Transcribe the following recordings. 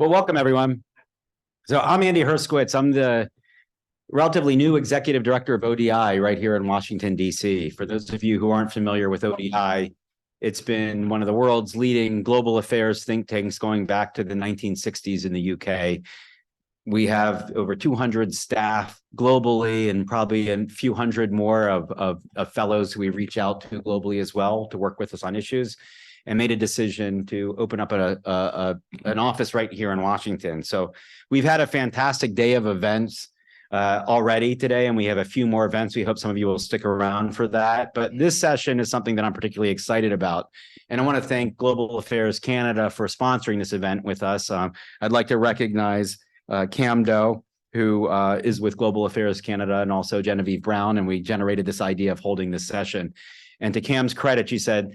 Well, welcome everyone. So I'm Andy Herskowitz. I'm the relatively new executive director of ODI right here in Washington, D.C. For those of you who aren't familiar with ODI, it's been one of the world's leading global affairs think tanks going back to the 1960s in the UK. We have over 200 staff globally and probably a few hundred more of fellows who we reach out to globally as well to work with us on issues, and made a decision to open up an office right here in Washington. So we've had a fantastic day of events already today, and we have a few more events. We hope some of you will stick around for that. But this session is something that I'm particularly excited about. And I want to thank Global Affairs Canada for sponsoring this event with us. I'd like to recognize Cam Doe, who is with Global Affairs Canada, and also Genevieve Brown, and we generated this idea of holding this session. And to Cam's credit, she said,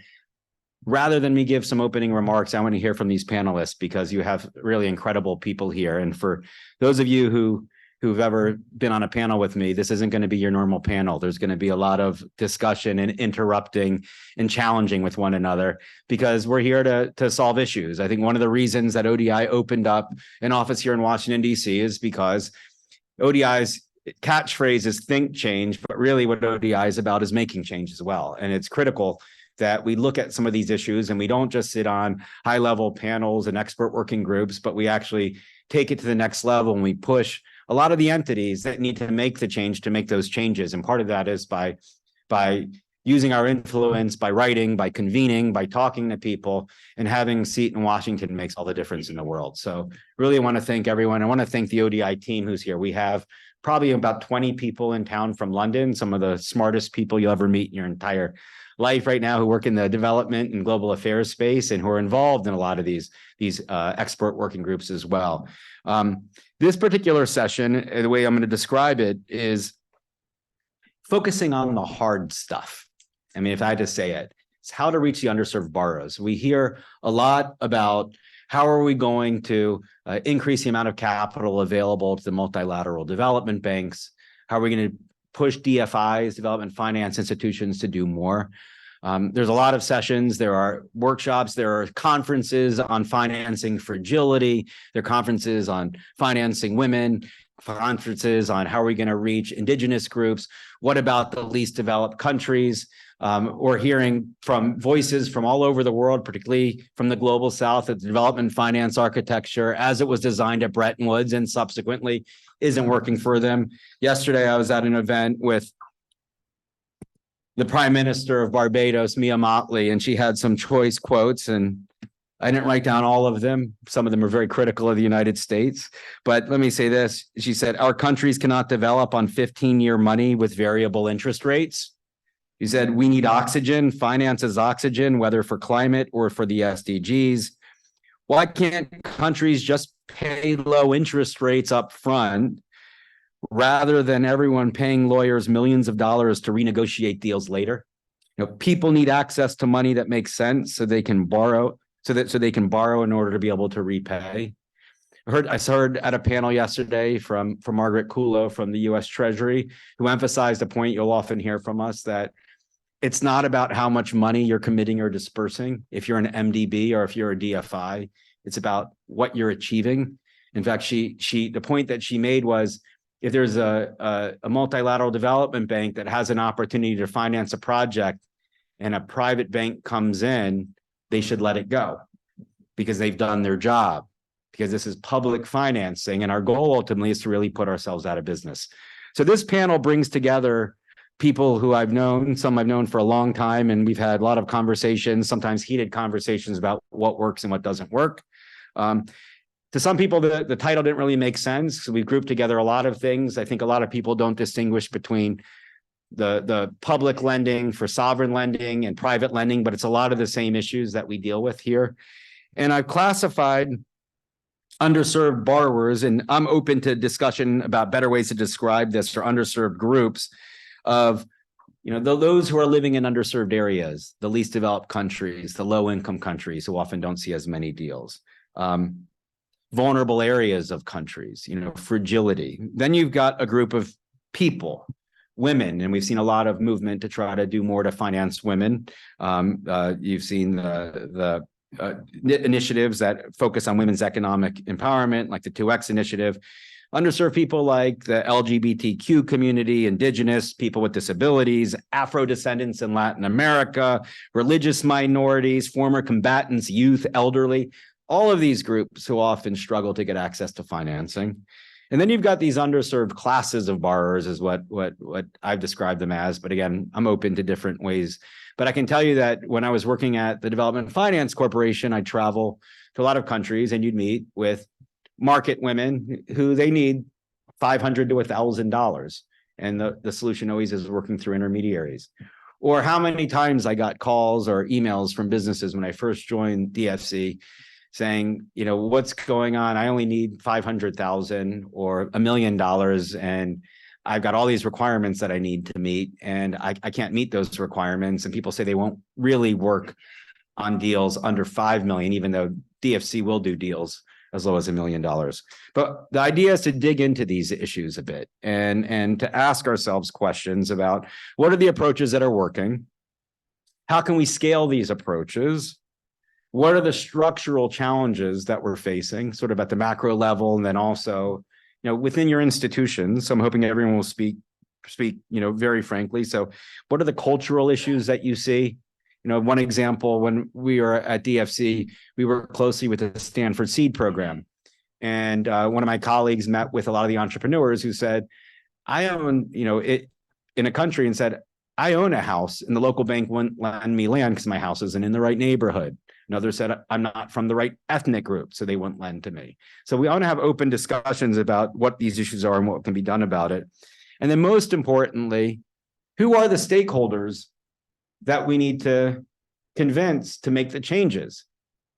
rather than me give some opening remarks, I want to hear from these panelists because you have really incredible people here. And for those of you who've ever been on a panel with me, this isn't going to be your normal panel. There's going to be a lot of discussion and interrupting and challenging with one another because we're here to solve issues. I think one of the reasons that ODI opened up an office here in Washington, D.C. is because ODI's catchphrase is think change, but really what ODI is about is making change as well. And it's critical that we look at some of these issues and we don't just sit on high-level panels and expert working groups, but we actually take it to the next level and we push a lot of the entities that need to make the change to make those changes. And part of that is by using our influence, by writing, by convening, by talking to people, and having a seat in Washington makes all the difference in the world. So really want to thank everyone. I want to thank the ODI team who's here. We have probably about 20 people in town from London, some of the smartest people you'll ever meet in your entire life right now who work in the development and global affairs space and who are involved in a lot of these expert working groups as well. This particular session, the way I'm going to describe it, is focusing on the hard stuff. I mean, if I had to say it, it's how to reach the underserved borrowers. We hear a lot about how are we going to increase the amount of capital available to the multilateral development banks? How are we going to push DFIs, development finance institutions, to do more? There's a lot of sessions. There are workshops. There are conferences on financing fragility. There are conferences on financing women, conferences on how are we going to reach indigenous groups. What about the least developed countries? We're hearing from voices from all over the world, particularly from the global south, that the development finance architecture, as it was designed at Bretton Woods and subsequently, isn't working for them. Yesterday, I was at an event with the Prime Minister of Barbados, Mia Mottley, and she had some choice quotes, and I didn't write down all of them. Some of them are very critical of the United States. But let me say this. She said, our countries cannot develop on 15-year money with variable interest rates. She said, we need oxygen, finance is oxygen, whether for climate or for the SDGs. Why can't countries just pay low interest rates up front rather than everyone paying lawyers millions of dollars to renegotiate deals later? You know, people need access to money that makes sense so they can borrow, so they can borrow in order to be able to repay. I heard at a panel yesterday from Margaret Kulo from the US Treasury, who emphasized a point you'll often hear from us, that it's not about how much money you're committing or dispersing. If you're an MDB or if you're a DFI, it's about what you're achieving. In fact, the point that she made was, if there's a multilateral development bank that has an opportunity to finance a project and a private bank comes in, they should let it go because they've done their job, because this is public financing. And our goal ultimately is to really put ourselves out of business. So this panel brings together people who I've known, some I've known for a long time, and we've had a lot of conversations, sometimes heated conversations about what works and what doesn't work. To some people, the title didn't really make sense. So we grouped together a lot of things. I think a lot of people don't distinguish between the public lending for sovereign lending and private lending, but it's a lot of the same issues that we deal with here. And I've classified underserved borrowers, and I'm open to discussion about better ways to describe this, or underserved groups of, you know, those who are living in underserved areas, the least developed countries, the low income countries who often don't see as many deals. Vulnerable areas of countries, you know, fragility. Then you've got a group of people, women, and we've seen a lot of movement to try to do more to finance women. You've seen the initiatives that focus on women's economic empowerment, like the 2X initiative. Underserved people like the LGBTQ community, indigenous people with disabilities, Afro descendants in Latin America, religious minorities, former combatants, youth, elderly, all of these groups who often struggle to get access to financing. And then you've got these underserved classes of borrowers is what I've described them as. But again, I'm open to different ways. But I can tell you that when I was working at the Development Finance Corporation, I'd travel to a lot of countries and you'd meet with market women who they need $500 to $1,000. And the solution always is working through intermediaries. Or how many times I got calls or emails from businesses when I first joined DFC saying, you know, what's going on? I only need 500,000 or $1 million. And I've got all these requirements that I need to meet. And I can't meet those requirements. And people say they won't really work on deals under 5 million, even though DFC will do deals as low as $1 million. But the idea is to dig into these issues a bit and to ask ourselves questions about what are the approaches that are working? How can we scale these approaches? What are the structural challenges that we're facing, sort of at the macro level, and then also, you know, within your institutions? So I'm hoping everyone will speak, you know, very frankly. So what are the cultural issues that you see? You know, one example, when we were at DFC, we worked closely with the Stanford Seed Program. And one of my colleagues met with a lot of the entrepreneurs who said, I own, you know, it in a country, and said, I own a house and the local bank wouldn't lend me land because my house isn't in the right neighborhood. Another said, I'm not from the right ethnic group, so they wouldn't lend to me. So we want to have open discussions about what these issues are and what can be done about it. And then most importantly, who are the stakeholders that we need to convince to make the changes?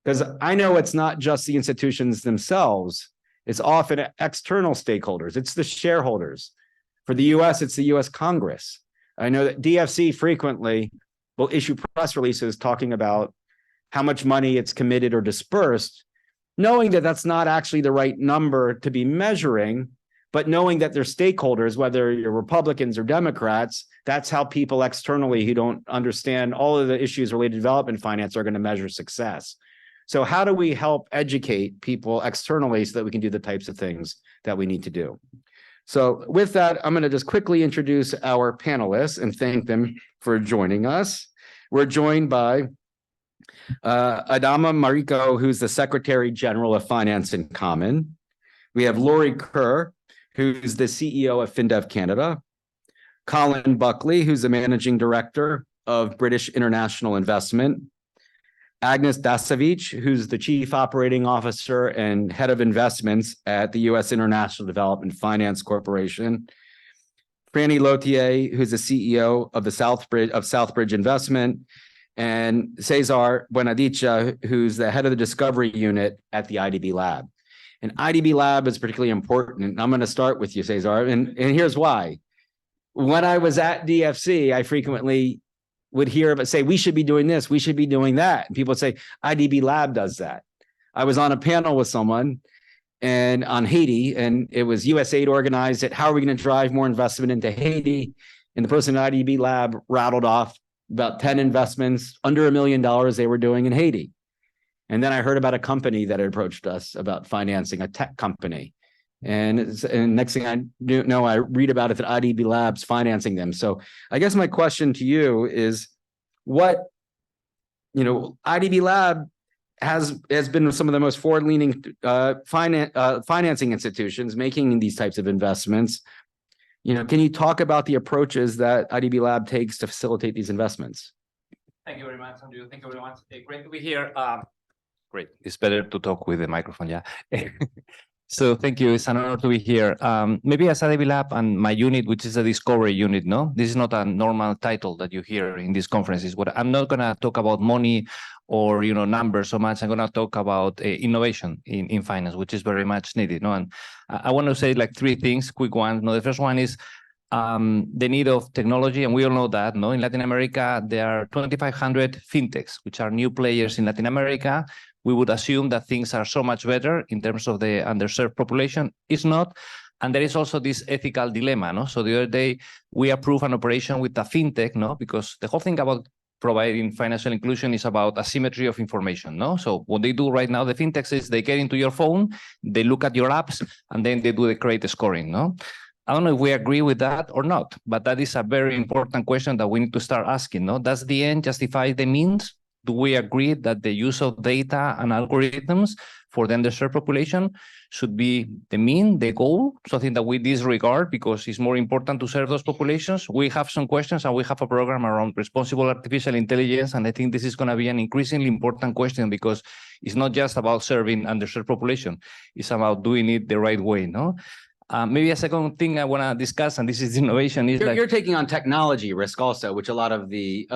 Because I know it's not just the institutions themselves. It's often external stakeholders. It's the shareholders. For the US, it's the US Congress. I know that DFC frequently will issue press releases talking about how much money it's committed or dispersed, knowing that that's not actually the right number to be measuring, but knowing that they're stakeholders, whether you're Republicans or Democrats. That's how people externally who don't understand all of the issues related to development finance are going to measure success. So how do we help educate people externally so that we can do the types of things that we need to do? So with that, I'm going to just quickly introduce our panelists and thank them for joining us. We're joined by Adama Mariko, who's the Secretary General of Finance in Common. We have Laurie Kerr, who's the CEO of FinDev Canada. Colin Buckley, who's the Managing Director of British International Investment. Agnes Dasavich, who's the Chief Operating Officer and Head of Investments at the U.S. International Development Finance Corporation. Franny Lautier, who's the CEO of the Southbridge Investment. And Cesar Buenadicha, who's the head of the Discovery Unit at the IDB Lab. And IDB Lab is particularly important. And I'm going to start with you, Cesar, and here's why. When I was at DFC, I frequently would hear about say, we should be doing this, we should be doing that. And people would say, IDB Lab does that. I was on a panel with someone and on Haiti, and it was USAID organized it. How are we going to drive more investment into Haiti? And the person at IDB Lab rattled off about 10 investments under $1 million they were doing in Haiti. And then I heard about a company that had approached us about financing, a tech company. And next thing I know, I read about it that IDB Lab's financing them. So I guess my question to you is what, you know, IDB Lab has been some of the most forward-leaning financing institutions making these types of investments. You know, can you talk about the approaches that IDB Lab takes to facilitate these investments? Thank you very much, Andrew. Thank you very much. Great to be here. Great. It's better to talk with the microphone, yeah. So thank you. It's an honor to be here. Maybe as IDB Lab and my unit, which is a discovery unit, no? This is not a normal title that you hear in these conferences. What I'm not going to talk about money or, you know, numbers so much. I'm going to talk about innovation in finance, which is very much needed, no? And I want to say like three things, quick ones. No, the first one is the need of technology, and we all know that, no? In Latin America, there are 2,500 fintechs, which are new players in Latin America. We would assume that things are so much better in terms of the underserved population. It's not. And there is also this ethical dilemma, no? So the other day, we approved an operation with a fintech, no? Because the whole thing about providing financial inclusion is about asymmetry of information, no? So what they do right now, the fintechs, is they get into your phone, they look at your apps, and then they do the credit scoring, no? I don't know if we agree with that or not, but that is a very important question that we need to start asking, no? Does the end justify the means? Do we agree that the use of data and algorithms for the underserved population should be the mean, the goal, something that we disregard because it's more important to serve those populations? We have some questions, and we have a program around responsible artificial intelligence, and I think this is going to be an increasingly important question because it's not just about serving underserved population, it's about doing it the right way, no? Maybe a second thing I want to discuss, and this is innovation, is You're taking on technology risk also, which a lot of the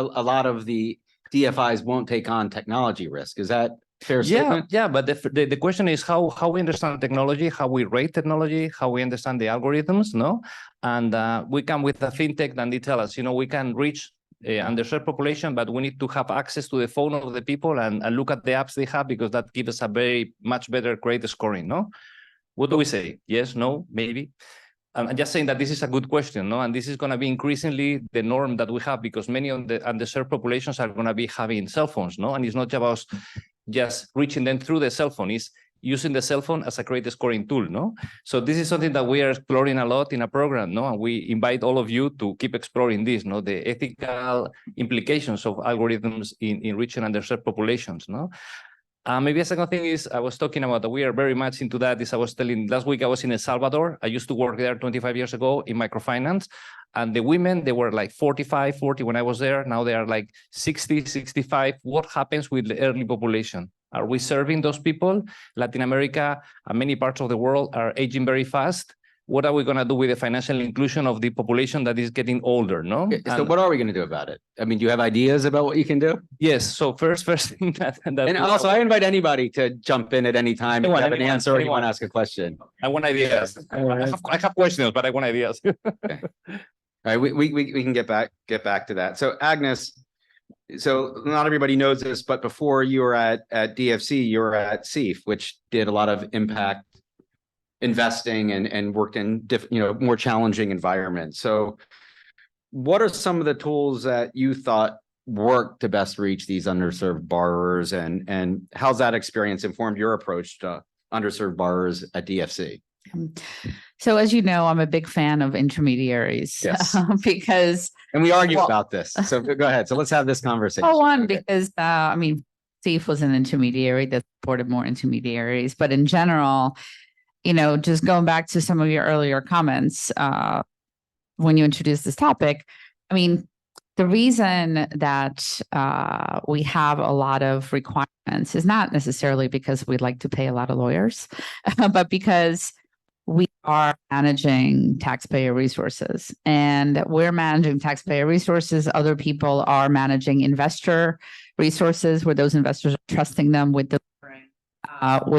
DFIs won't take on technology risk. Is that fair statement? Yeah, but the question is how we understand technology, how we rate technology, how we understand the algorithms, no? And we come with a fintech, and they tell us, we can reach underserved population, but we need to have access to the phone of the people and look at the apps they have, because that gives us a very much better credit scoring, no? What do we say? Yes, no, maybe? I'm just saying that this is a good question, no? And this is going to be increasingly the norm that we have, because many of the underserved populations are going to be having cell phones, no? And it's not about just reaching them through the cell phone, it's using the cell phone as a credit scoring tool, no? So this is something that we are exploring a lot in a program, no? And we invite all of you to keep exploring this, no? The ethical implications of algorithms in reaching underserved populations, no? Maybe a second thing is, I was talking about that we are very much into that. I was telling, last week I was in El Salvador. I used to work there 25 years ago in microfinance. And the women, they were like 45, 40 when I was there. Now they are like 60, 65. What happens with the early population? Are we serving those people? Latin America and many parts of the world are aging very fast. What are we going to do with the financial inclusion of the population that is getting older, no? Okay, so what are we going to do about it? I mean, do you have ideas about what you can do? Yes. So first thing that and also, I invite anybody to jump in at any time if you have an answer or you want to ask a question. I want ideas. I have questions, but I want ideas. Okay. All right, we can get back to that. So Agnes, so not everybody knows this, but before you were at DFC, you were at CEF, which did a lot of impact investing and worked in more challenging environments. So what are some of the tools that you thought worked to best reach these underserved borrowers, and how's that experience informed your approach to underserved borrowers at DFC? So as you know, I'm a big fan of intermediaries. Yes. Because and we argue about this. So go ahead. So let's have this conversation. Because CEF was an intermediary that supported more intermediaries, but in general, just going back to some of your earlier comments, when you introduced this topic, the reason that we have a lot of requirements is not necessarily because we'd like to pay a lot of lawyers, but because we are managing taxpayer resources, and we're managing taxpayer resources. Other people are managing investor resources, where those investors are trusting them with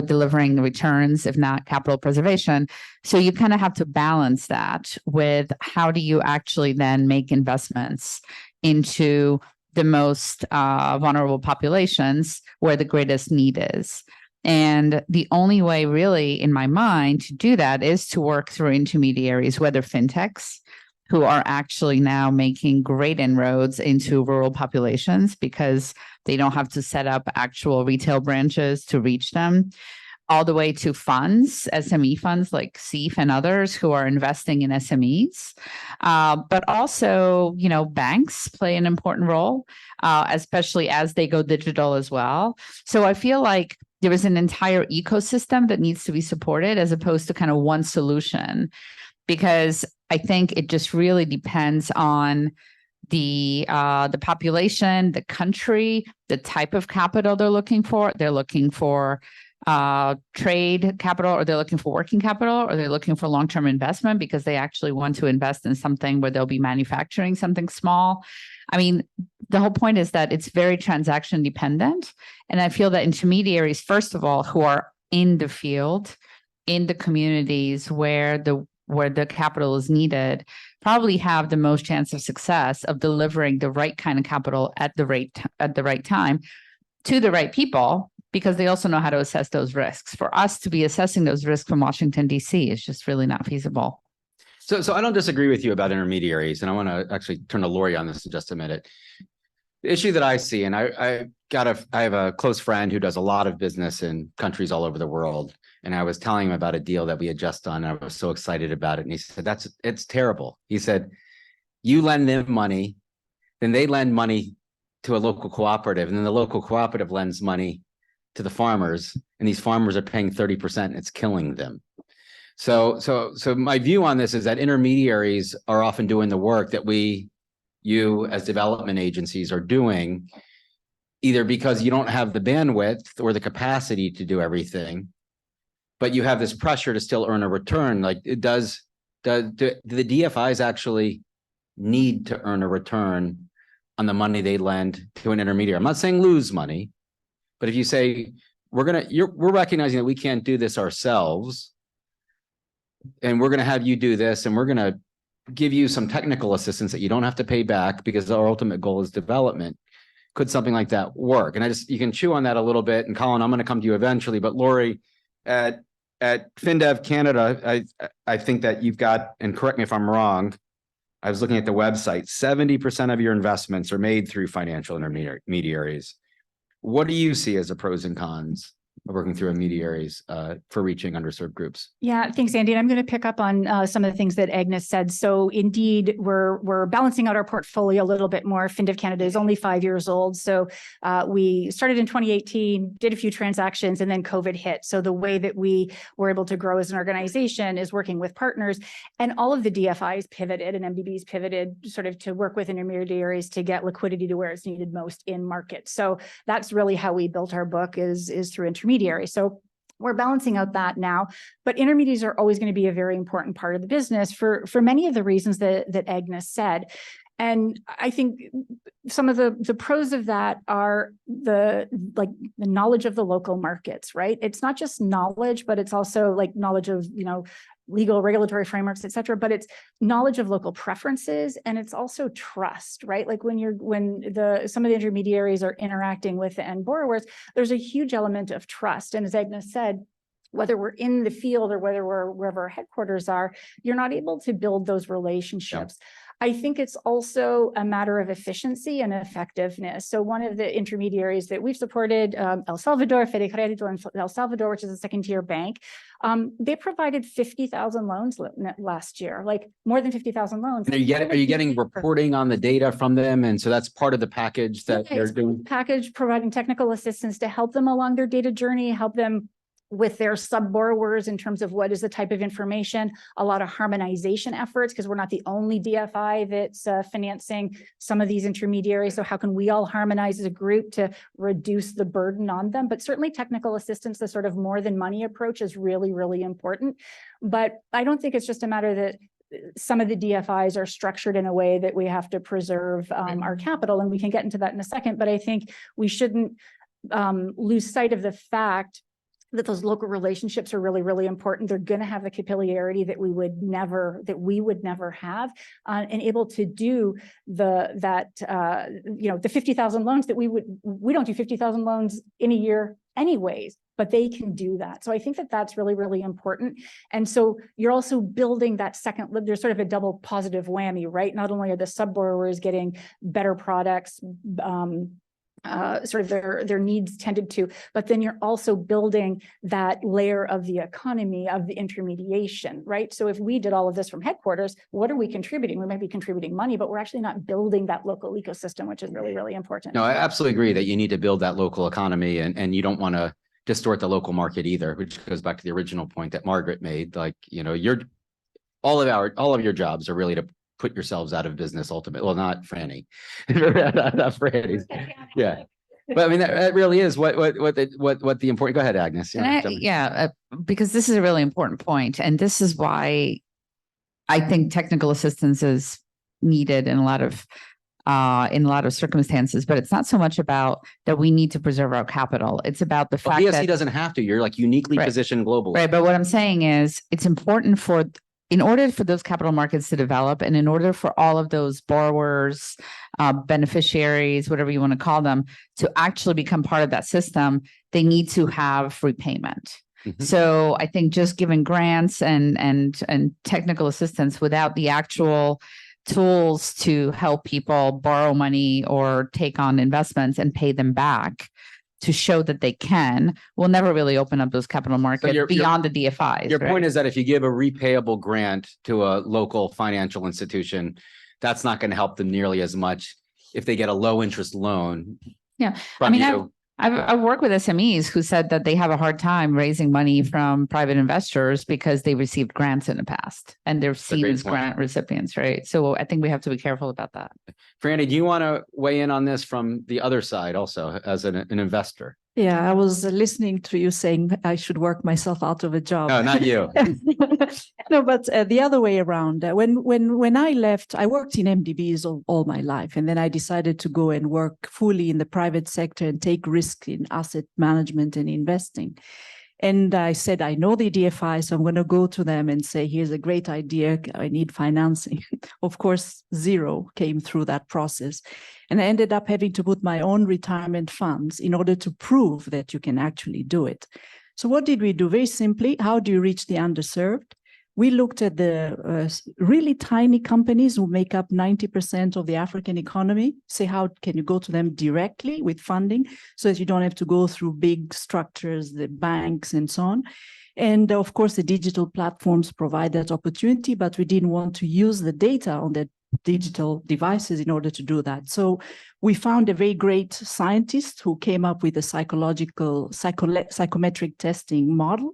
delivering the returns, if not capital preservation. So you kind of have to balance that with how do you actually then make investments into the most vulnerable populations where the greatest need is. And the only way really in my mind to do that is to work through intermediaries, whether fintechs, who are actually now making great inroads into rural populations because they don't have to set up actual retail branches to reach them, all the way to funds, SME funds like CEF and others who are investing in SMEs. But also, banks play an important role, especially as they go digital as well. So I feel like there is an entire ecosystem that needs to be supported as opposed to kind of one solution, because I think it just really depends on the population, the country, the type of capital they're looking for. They're looking for trade capital, or they're looking for working capital, or they're looking for long-term investment because they actually want to invest in something where they'll be manufacturing something small. The whole point is that it's very transaction dependent. And I feel that intermediaries, first of all, who are in the field, in the communities where the capital is needed, probably have the most chance of success of delivering the right kind of capital at the right time to the right people, because they also know how to assess those risks. For us to be assessing those risks from Washington, D.C. is just really not feasible. So I don't disagree with you about intermediaries, and I want to actually turn to Lori on this in just a minute. The issue that I see, and I have a close friend who does a lot of business in countries all over the world. And I was telling him about a deal that we had just done. And I was so excited about it. And he said, it's terrible. He said, you lend them money, then they lend money to a local cooperative, and then the local cooperative lends money to the farmers, and these farmers are paying 30%, and it's killing them. So my view on this is that intermediaries are often doing the work that you as development agencies are doing, either because you don't have the bandwidth or the capacity to do everything, but you have this pressure to still earn a return. Like do the DFIs actually need to earn a return on the money they lend to an intermediary? I'm not saying lose money, but if you say we're recognizing that we can't do this ourselves, and we're going to have you do this, and we're going to give you some technical assistance that you don't have to pay back because our ultimate goal is development. Could something like that work? And you can chew on that a little bit. And Colin, I'm going to come to you eventually, but Lori, at FinDev Canada, I think that you've got, and correct me if I'm wrong, I was looking at the website, 70% of your investments are made through financial intermediaries. What do you see as the pros and cons of working through intermediaries for reaching underserved groups? Yeah, thanks, Andy. And I'm going to pick up on some of the things that Agnes said. So indeed, we're balancing out our portfolio a little bit more. FinDev Canada is only 5 years old. So we started in 2018, did a few transactions, and then COVID hit. So the way that we were able to grow as an organization is working with partners, and all of the DFIs pivoted and MDBs pivoted sort of to work with intermediaries to get liquidity to where it's needed most in market. So that's really how we built our book is through intermediaries. So we're balancing out that now, but intermediaries are always going to be a very important part of the business for many of the reasons that Agnes said. And I think some of the pros of that are the knowledge of the local markets, right? It's not just knowledge, but it's also like knowledge of, legal regulatory frameworks, et cetera, but it's knowledge of local preferences. And it's also trust, right? Like when some of the intermediaries are interacting with the end borrowers, there's a huge element of trust. And as Agnes said, whether we're in the field or whether we're wherever our headquarters are, you're not able to build those relationships. Yeah. I think it's also a matter of efficiency and effectiveness. So one of the intermediaries that we've supported, El Salvador, Fede Crédito in El Salvador, which is a second-tier bank, they provided 50,000 loans last year, like more than 50,000 loans. And are you getting reporting on the data from them? And so that's part of the package that they're doing? Package providing technical assistance to help them along their data journey, help them with their sub-borrowers in terms of what is the type of information, a lot of harmonization efforts, because we're not the only DFI that's financing some of these intermediaries. So how can we all harmonize as a group to reduce the burden on them? But certainly technical assistance, the sort of more than money approach is really, really important. But I don't think it's just a matter that some of the DFIs are structured in a way that we have to preserve our capital, and we can get into that in a second. But I think we shouldn't lose sight of the fact that those local relationships are really, really important. They're going to have the capillarity that we would never have, and able to do the 50,000 loans that we don't do 50,000 loans in a year anyways, but they can do that. So I think that that's really, really important. And so you're also building that second, there's sort of a double positive whammy, right? Not only are the sub borrowers getting better products, sort of their needs tended to, but then you're also building that layer of the economy of the intermediation, right? So if we did all of this from headquarters, what are we contributing? We might be contributing money, but we're actually not building that local ecosystem, which is really, really important. No, I absolutely agree that you need to build that local economy, and you don't want to distort the local market either, which goes back to the original point that Margaret made. Like, all of your jobs are really to put yourselves out of business ultimately. Well, not Franny, not Franny. Yeah. But I mean, that really is what the important, go ahead, Agnes. Because this is a really important point. And this is why I think technical assistance is needed in a lot of circumstances, but it's not so much about that we need to preserve our capital. It's about the fact that doesn't have to, you're like uniquely positioned globally. Right. But what I'm saying is it's important in order for those capital markets to develop, and in order for all of those borrowers, beneficiaries, whatever you want to call them, to actually become part of that system, they need to have repayment. Mm-hmm. So I think just giving grants and technical assistance without the actual tools to help people borrow money or take on investments and pay them back to show that they can, will never really open up those capital markets beyond the DFIs. Your point is that if you give a repayable grant to a local financial institution, that's not going to help them nearly as much if they get a low interest loan. Yeah. from I mean, you. I've worked with SMEs who said that they have a hard time raising money from private investors because they received grants in the past and they're seen great as point. grant recipients, right? So I think we have to be careful about that. Franny, do you want to weigh in on this from the other side also as an investor? Yeah, I was listening to you saying I should work myself out of a job. No, not you. No, but the other way around. When I left, I worked in MDBs all my life, and then I decided to go and work fully in the private sector and take risk in asset management and investing. And I said, I know the DFI, so I'm going to go to them and say, here's a great idea. I need financing. Of course, zero came through that process. And I ended up having to put my own retirement funds in order to prove that you can actually do it. So what did we do? Very simply, how do you reach the underserved? We looked at the really tiny companies who make up 90% of the African economy. Say, how can you go to them directly with funding so that you don't have to go through big structures, the banks and so on. And of course, the digital platforms provide that opportunity, but we didn't want to use the data on the digital devices in order to do that. So we found a very great scientist who came up with a psychometric testing model,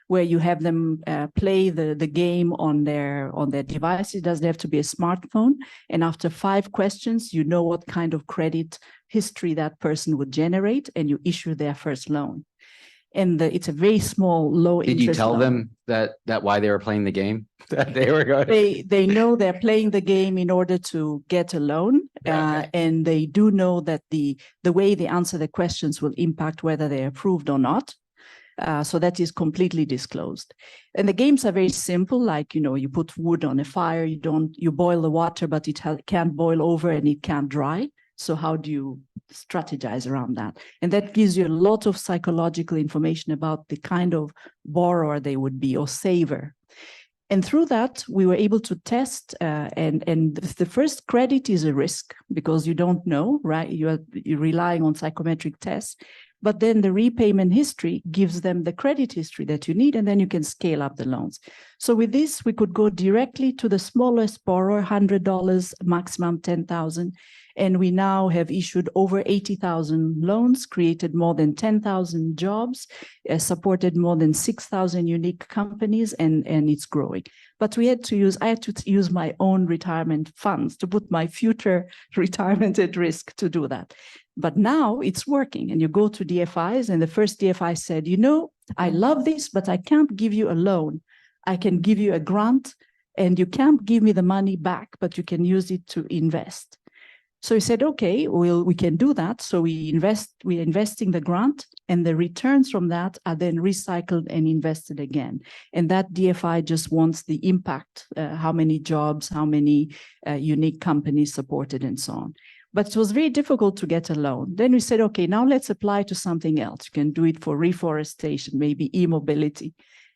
where you have them play the game on their device. It doesn't have to be a smartphone. And after 5 questions, you know what kind of credit history that person would generate, and you issue their first loan. And it's a very small, low interest. Did you tell loan. them that why they were playing the game? That they were going. They know they're playing the game in order to get a loan, Okay. and they do know that the way they answer the questions will impact whether they're approved or not. So that is completely disclosed. And the games are very simple, like, you put wood on a fire, you boil the water, but it can't boil over and it can't dry. So how do you strategize around that? And that gives you a lot of psychological information about the kind of borrower they would be, or saver. And through that, we were able to test, and the first credit is a risk because you don't know, right? You're relying on psychometric tests. But then the repayment history gives them the credit history that you need, and then you can scale up the loans. So with this, we could go directly to the smallest borrower, $100, maximum $10,000. And we now have issued over 80,000 loans, created more than 10,000 jobs, supported more than 6,000 unique companies, and it's growing. But I had to use my own retirement funds to put my future retirement at risk to do that. But now it's working, and you go to DFIs, and the first DFI said, I love this, but I can't give you a loan. I can give you a grant, and you can't give me the money back, but you can use it to invest. So he said, okay, we can do that. So we're investing the grant, and the returns from that are then recycled and invested again. And that DFI just wants the impact, how many jobs, how many unique companies supported, and so on. But it was very difficult to get a loan. Then we said, okay, now let's apply to something else. You can do it for reforestation, maybe e-mobility.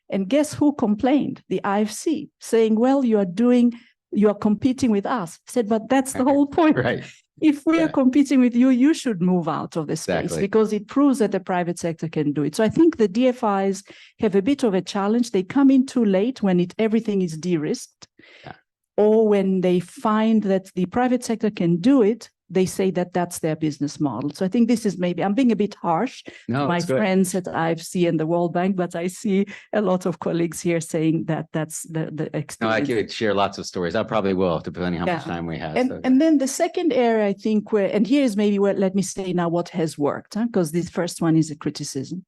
And guess who complained? The IFC, saying, well, you are competing with us. I said, but that's the whole point. Right. If we are competing with you, you should move out of the space. Exactly. Because it proves that the private sector can do it. So I think the DFIs have a bit of a challenge. They come in too late when everything is de-risked. Yeah. Or when they find that the private sector can do it, they say that that's their business model. So I think this is I'm being a bit harsh to my friends at IFC and the World Bank, but I see a lot of colleagues here saying that that's the experience. No, I could share lots of stories. I probably will, depending on how much time we have. And then the second area, I think, and here's maybe let me say now what has worked, because this first one is a criticism.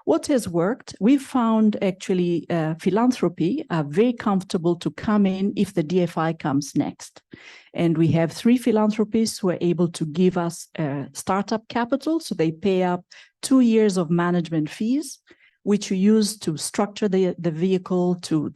What has worked, we've found actually philanthropy are very comfortable to come in if the DFI comes next. And we have 3 philanthropists who are able to give us startup capital. So they pay up 2 years of management fees, which you use to structure the vehicle, to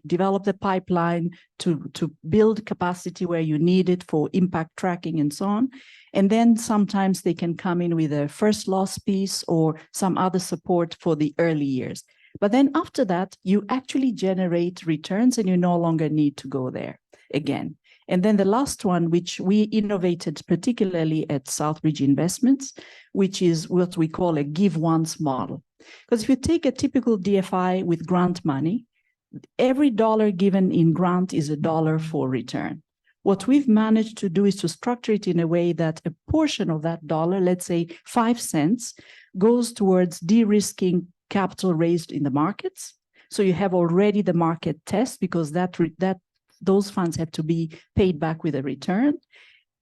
develop the pipeline, to build capacity where you need it for impact tracking and so on. And then sometimes they can come in with a first loss piece or some other support for the early years. But then after that, you actually generate returns and you no longer need to go there again. And then the last one, which we innovated particularly at Southbridge Investments, which is what we call a give once model. Because if you take a typical DFI with grant money, every dollar given in grant is a dollar for return. What we've managed to do is to structure it in a way that a portion of that dollar, let's say 5 cents, goes towards de-risking capital raised in the markets. So you have already the market test because those funds have to be paid back with a return.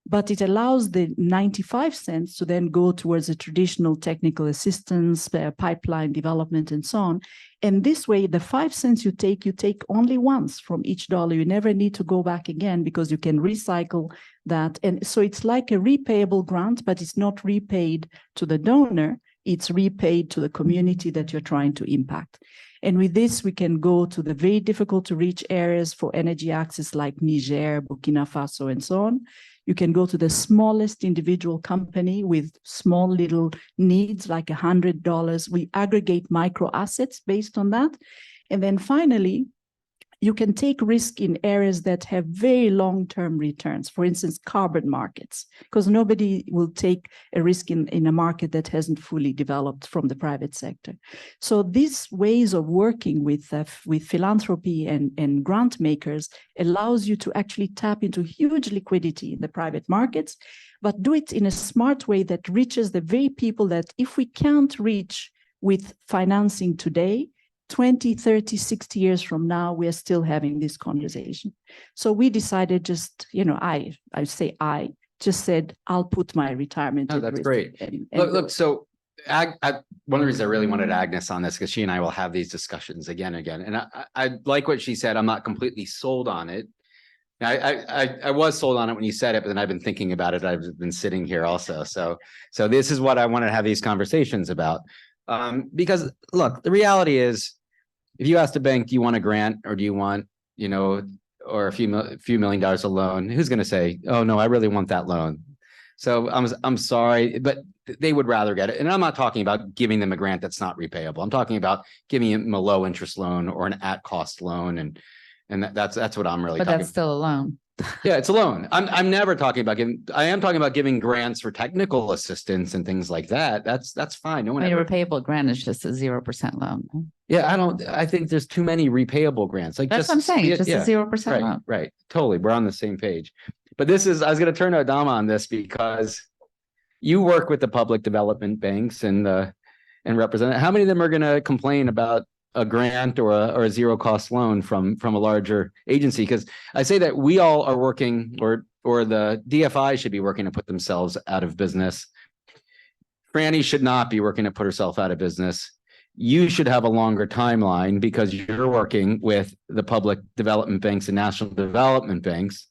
But it allows the 95 cents to then go towards a traditional technical assistance, pipeline development, and so on. And this way, the 5 cents you take only once from each dollar. You never need to go back again because you can recycle that. And so it's like a repayable grant, but it's not repaid to the donor. It's repaid to the community that you're trying to impact. And with this, we can go to the very difficult to reach areas for energy access like Niger, Burkina Faso, and so on. You can go to the smallest individual company with small little needs like $100. We aggregate micro assets based on that. And then finally, you can take risk in areas that have very long-term returns, for instance, carbon markets, because nobody will take a risk in a market that hasn't fully developed from the private sector. So these ways of working with philanthropy and grant makers allows you to actually tap into huge liquidity in the private markets, but do it in a smart way that reaches the very people that if we can't reach with financing today, 20, 30, 60 years from now, we are still having this conversation. So we decided just, I just said, I'll put my retirement. Oh, that's great. Look, so one of the reasons I really wanted Agnes on this, because she and I will have these discussions again and again. And I like what she said. I'm not completely sold on it. I was sold on it when you said it, but then I've been thinking about it. I've been sitting here also. So this is what I want to have these conversations about. Because look, the reality is, if you ask a bank, do you want a grant or do you want, or a few $1 million a loan? Who's going to say, oh no, I really want that loan? So I'm sorry, but they would rather get it. And I'm not talking about giving them a grant that's not repayable. I'm talking about giving them a low interest loan or an at cost loan, and that's what I'm really. But that's still a loan. Yeah, it's a loan. I'm never talking about I am talking about giving grants for technical assistance and things like that. That's fine. No one. A repayable grant is just a 0% loan. Yeah, I think there's too many repayable grants. Like that's what I'm saying. It's just a 0% loan. Right. Totally. We're on the same page. But I was going to turn to Adama on this because you work with the public development banks and represent. How many of them are going to complain about a grant or a zero cost loan from a larger agency? Because I say that we all are working, or the DFI should be working to put themselves out of business. Franny should not be working to put herself out of business. You should have a longer timeline because you're working with the public development banks and national development banks.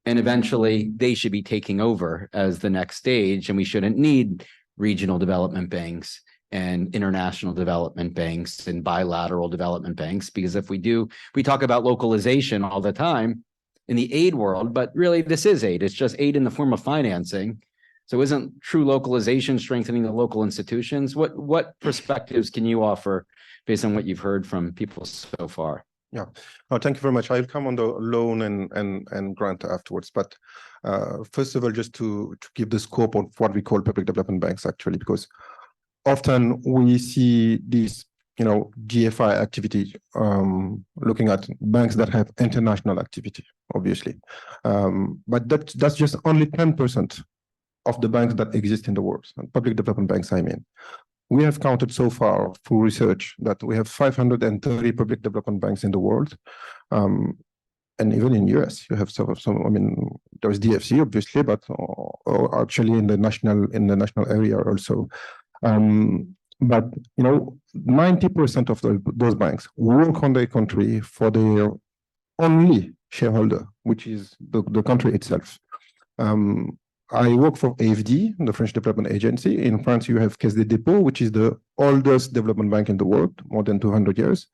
And eventually they should be taking over as the next stage. And we shouldn't need regional development banks and international development banks and bilateral development banks, because if we do, we talk about localization all the time in the aid world, but really this is aid. It's just aid in the form of financing. So isn't true localization strengthening the local institutions? What perspectives can you offer based on what you've heard from people so far? Yeah, thank you very much. I'll come on the loan and grant afterwards. But first of all, just to give the scope of what we call public development banks, actually, because often we see this, GFI activity, looking at banks that have international activity, obviously. But that's just only 10% of the banks that exist in the world, public development banks, I mean. We have counted so far through research that we have 530 public development banks in the world. And even in US, you have some, there's DFC, obviously, but actually in the national area also. But 90% of those banks work on their country for their only shareholder, which is the country itself. I work for AFD, the French Development Agency. In France, you have Caisse des Dépôts, which is the oldest development bank in the world, more than 200 years.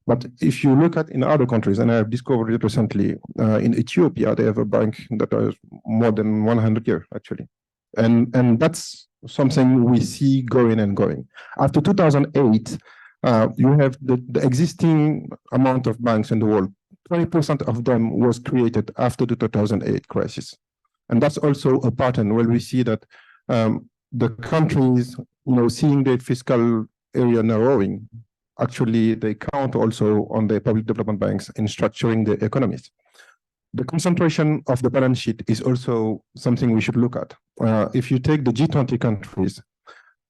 But if you look at in other countries, and I have discovered it recently, in Ethiopia, they have a bank that is more than 100 years, actually. And that's something we see going and going. After 2008, you have the existing amount of banks in the world, 20% of them was created after the 2008 crisis. And that's also a pattern where we see that the countries, seeing their fiscal area narrowing, actually they count also on the public development banks in structuring the economies. The concentration of the balance sheet is also something we should look at. If you take the G20 countries,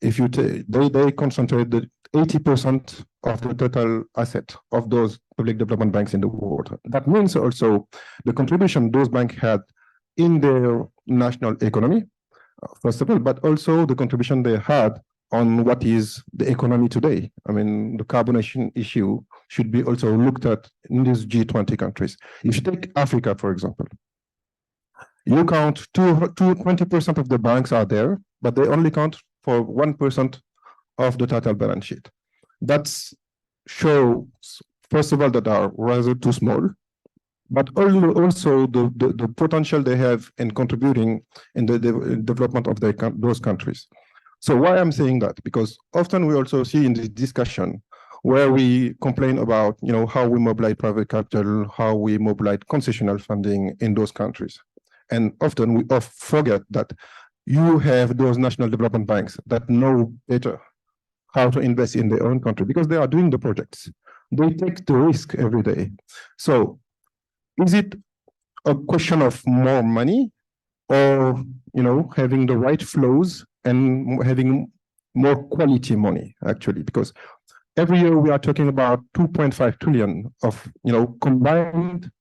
they concentrate the 80% of the total asset of those public development banks in the world. That means also the contribution those banks had in their national economy, first of all, but also the contribution they had on what is the economy today. I mean, the carbonation issue should be also looked at in these G20 countries. If you take Africa, for example, you count 20% of the banks are there, but they only count for 1% of the total balance sheet. That shows, first of all, that are rather too small, but also the potential they have in contributing in the development of those countries. So why I'm saying that? Because often we also see in this discussion where we complain about, how we mobilize private capital, how we mobilize concessional funding in those countries. And often we forget that you have those national development banks that know better how to invest in their own country because they are doing the projects. They take the risk every day. So is it a question of more money or, having the right flows and having more quality money, actually? Because every year we are talking about 2.5 trillion of, combined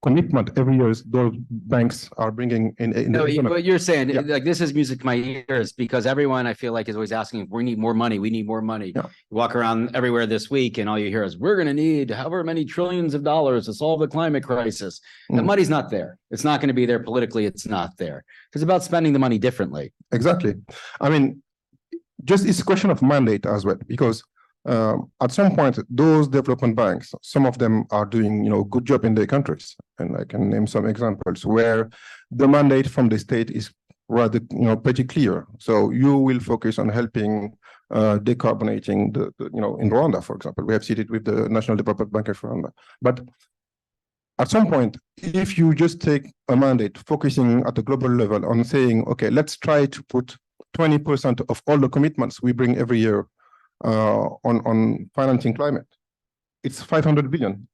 commitment every year those banks are bringing in No, the what you're saying, Yeah. like, this is music to my ears because everyone I feel like is always asking, we need more money. We need more money. Yeah. You walk around everywhere this week and all you hear is, we're going to need however many trillions of dollars to solve the climate crisis. The money's not there. It's not going to be there politically. It's not there. It's about spending the money differently. Exactly. I mean, just it's a question of mandate as well, because at some point, those development banks, some of them are doing, good job in their countries. And I can name some examples where the mandate from the state is rather, pretty clear. So you will focus on helping decarbonating in Rwanda, for example. We have seen it with the National Development Bank of Rwanda. But at some point, if you just take a mandate focusing at the global level on saying, okay, let's try to put 20% of all the commitments we bring every year on financing climate, it's 500 billion.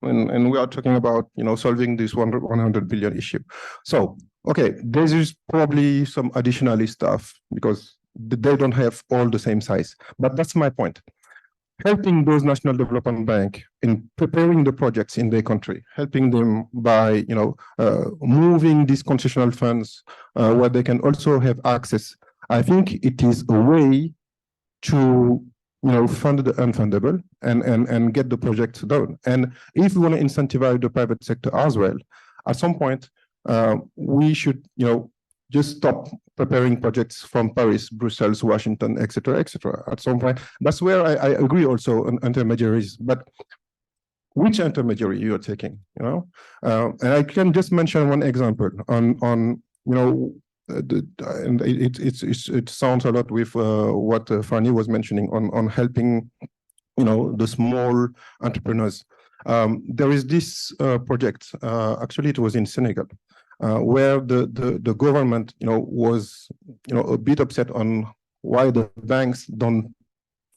And we are talking about, solving this 100 billion issue. So, okay, there is probably some additional stuff because they don't have all the same size. But that's my point. Helping those national development bank in preparing the projects in their country, helping them by, moving these concessional funds where they can also have access. I think it is a way to fund the unfundable and get the projects done. And if we want to incentivize the private sector as well, at some point we should just stop preparing projects from Paris, Brussels, Washington, etc., etc. At some point, that's where I agree also on intermediaries. But which intermediary you are taking, and I can just mention one example on and it sounds a lot with what Fanny was mentioning on helping, the small entrepreneurs. There is this project. Actually, it was in Senegal, where the government, was, a bit upset on why the banks don't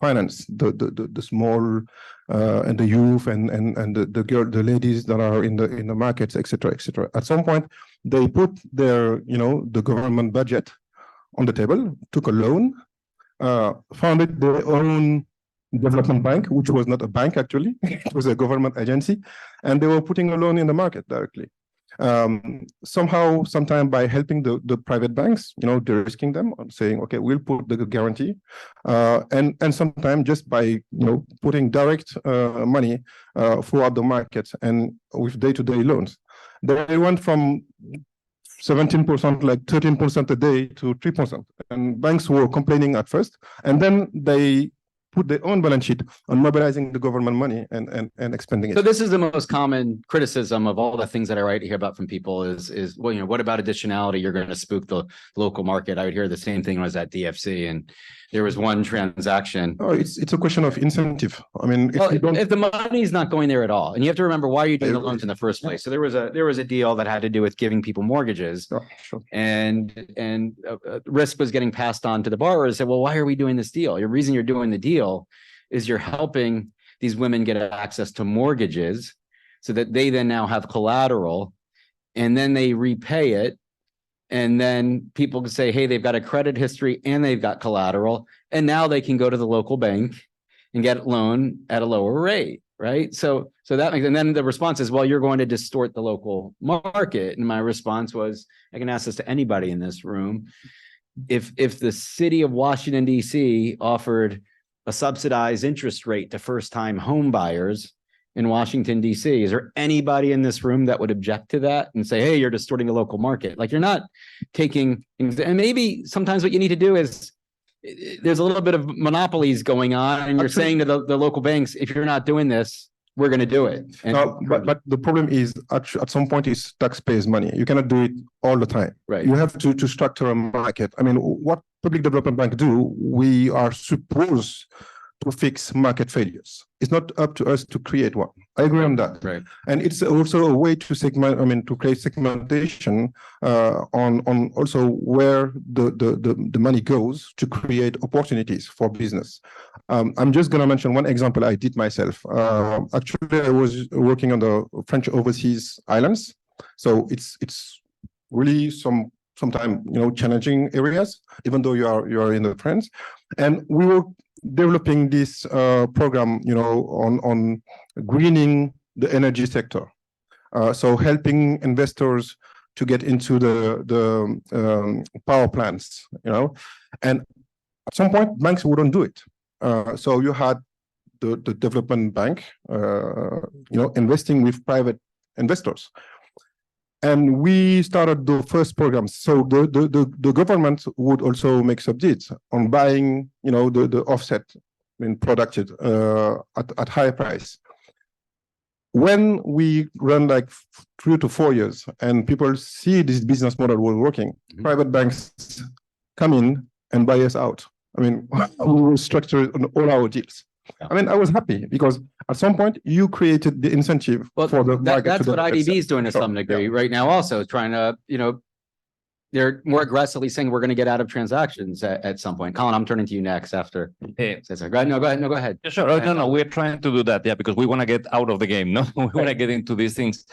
finance the small and the youth and the ladies that are in the markets, etc., etc. At some point, they put their the government budget on the table, took a loan, founded their own development bank, which was not a bank actually, it was a government agency, and they were putting a loan in the market directly. Somehow, sometime by helping the private banks, de-risking them, saying, okay, we'll put the guarantee, and sometimes just by putting direct money throughout the market and with day-to-day loans, they went from 17%, like 13% a day to 3%. And banks were complaining at first, and then they put their own balance sheet on mobilizing the government money and expending it. So this is the most common criticism of all the things that I write here about from people is well, what about additionality? You're going to spook the local market. I would hear the same thing when I was at DFC, and there was one transaction. Oh, it's a question of incentive. I mean, if Well, you don't, if the money's not going there at all, and you have to remember why you're doing the loans in the first place. So there was a deal that had to do with giving people mortgages, oh, sure. and risk was getting passed on to the borrowers. Said, well, why are we doing this deal? The reason you're doing the deal is you're helping these women get access to mortgages, so that they then now have collateral, and then they repay it. And then people can say, hey, they've got a credit history and they've got collateral, and now they can go to the local bank and get a loan at a lower rate, right? So that makes, and then the response is, well, you're going to distort the local market. And my response was, I can ask this to anybody in this room. If the city of Washington, D.C. offered a subsidized interest rate to first-time home buyers in Washington, D.C., is there anybody in this room that would object to that and say, hey, you're distorting the local market? Like, you're not taking, and maybe sometimes what you need to do is, there's a little bit of monopolies going on, and you're saying to the local banks, if you're not doing this, we're going to do it. And No, but the problem is at some point it's taxpayers' money. You cannot do it all the time. Right. You have to structure a market. I mean, what public development bank do, we are supposed to fix market failures. It's not up to us to create one. I agree on that. Right. And it's also a way to segment, I mean, to create segmentation on also where the money goes to create opportunities for business. I'm just going to mention one example I did myself. Actually, I was working on the French overseas islands. So it's really sometimes, challenging areas, even though you are in the France. And we were developing this program, on greening the energy sector. So helping investors to get into the power plants, and at some point banks wouldn't do it. So you had the development bank, investing with private investors. And we started the first programs. So the government would also make subsidies on buying, the offset product at higher price. When we run like 3 to 4 years and people see this business model was working, private banks come in and buy us out. I mean, we will structure on all our deals. Yeah. I mean, I was happy because at some point you created the incentive for the market. That's what IDB is doing to some degree right now, also trying to, they're more aggressively saying we're going to get out of transactions at some point. Colin, I'm turning to you next after. Hey, go ahead. No, go ahead. Yeah, sure. No, we're trying to do that. Yeah, because we want to get out of the game. No, we want to get into these things.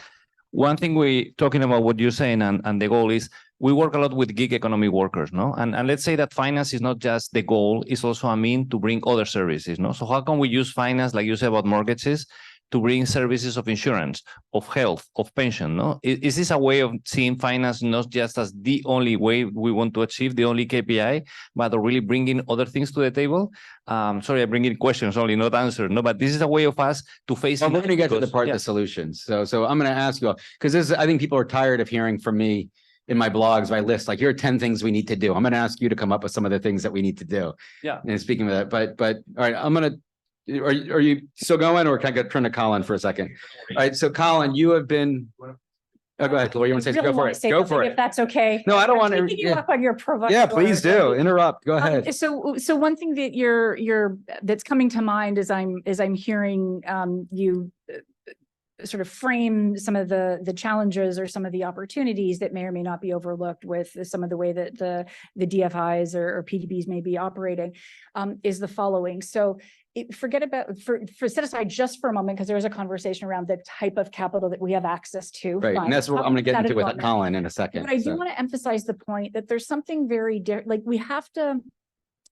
One thing we talking about what you're saying and the goal is we work a lot with gig economy workers, no? And let's say that finance is not just the goal, it's also a mean to bring other services, no? So how can we use finance, like you said about mortgages, to bring services of insurance, of health, of pension, no? Is this a way of seeing finance not just as the only way we want to achieve, the only KPI, but really bringing other things to the table? Sorry, I'm bringing questions only, not answers, no? But this is a way of us to face. Well, we're going to get to the part of the solutions. So I'm going to ask you, because I think people are tired of hearing from me in my blogs, my list, like, here are 10 things we need to do. I'm going to ask you to come up with some of the things that we need to do. Yeah. And speaking of that, but all right, I'm going to, are you still going, or can I turn to Colin for a second? All right. So Colin, you have been, go ahead, Gloria, you want to say, Really go for it. Go for it. If that's okay. No, I don't want to. Taking you up on your provocateur. Yeah, please do. Interrupt. Go ahead. So one thing that that's coming to mind as I'm hearing you sort of frame some of the challenges or some of the opportunities that may or may not be overlooked with some of the way that the DFIs or PDBs may be operating, is the following. So forget about, set aside just for a moment, because there is a conversation around the type of capital that we have access to. Right, and that's what I'm going to get into with Colin in a second. But I do want to emphasize the point that there's something very different, like we have to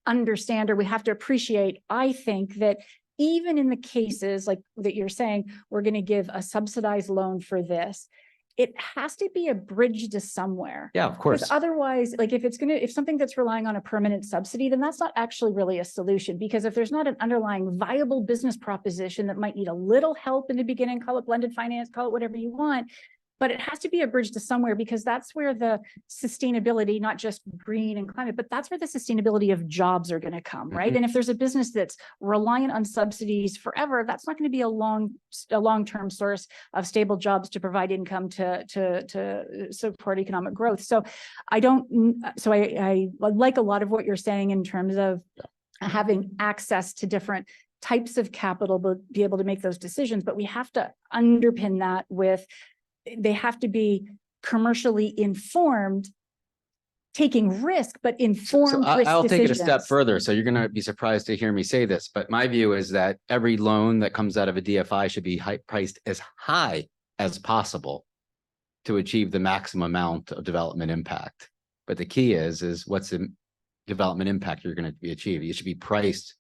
understand, or we have to appreciate, I think, that even in the cases like that you're saying, we're going to give a subsidized loan for this, it has to be a bridge to somewhere. Yeah, of course. Because otherwise, like if something that's relying on a permanent subsidy, then that's not actually really a solution. Because if there's not an underlying viable business proposition that might need a little help in the beginning, call it blended finance, call it whatever you want, but it has to be a bridge to somewhere, because that's where the sustainability, not just green and climate, but that's where the sustainability of jobs are going to come, right? Mm-hmm. And if there's a business that's reliant on subsidies forever, that's not going to be a long-term source of stable jobs to provide income to support economic growth. So I like a lot of what you're saying in terms of having access to different types of capital, but be able to make those decisions. But we have to underpin that with, they have to be commercially informed, taking risk, but informed risk I'll take it a step decisions. further. So you're going to be surprised to hear me say this, but my view is that every loan that comes out of a DFI should be priced as high as possible to achieve the maximum amount of development impact. But the key is what's the development impact you're going to be achieving? It should be priced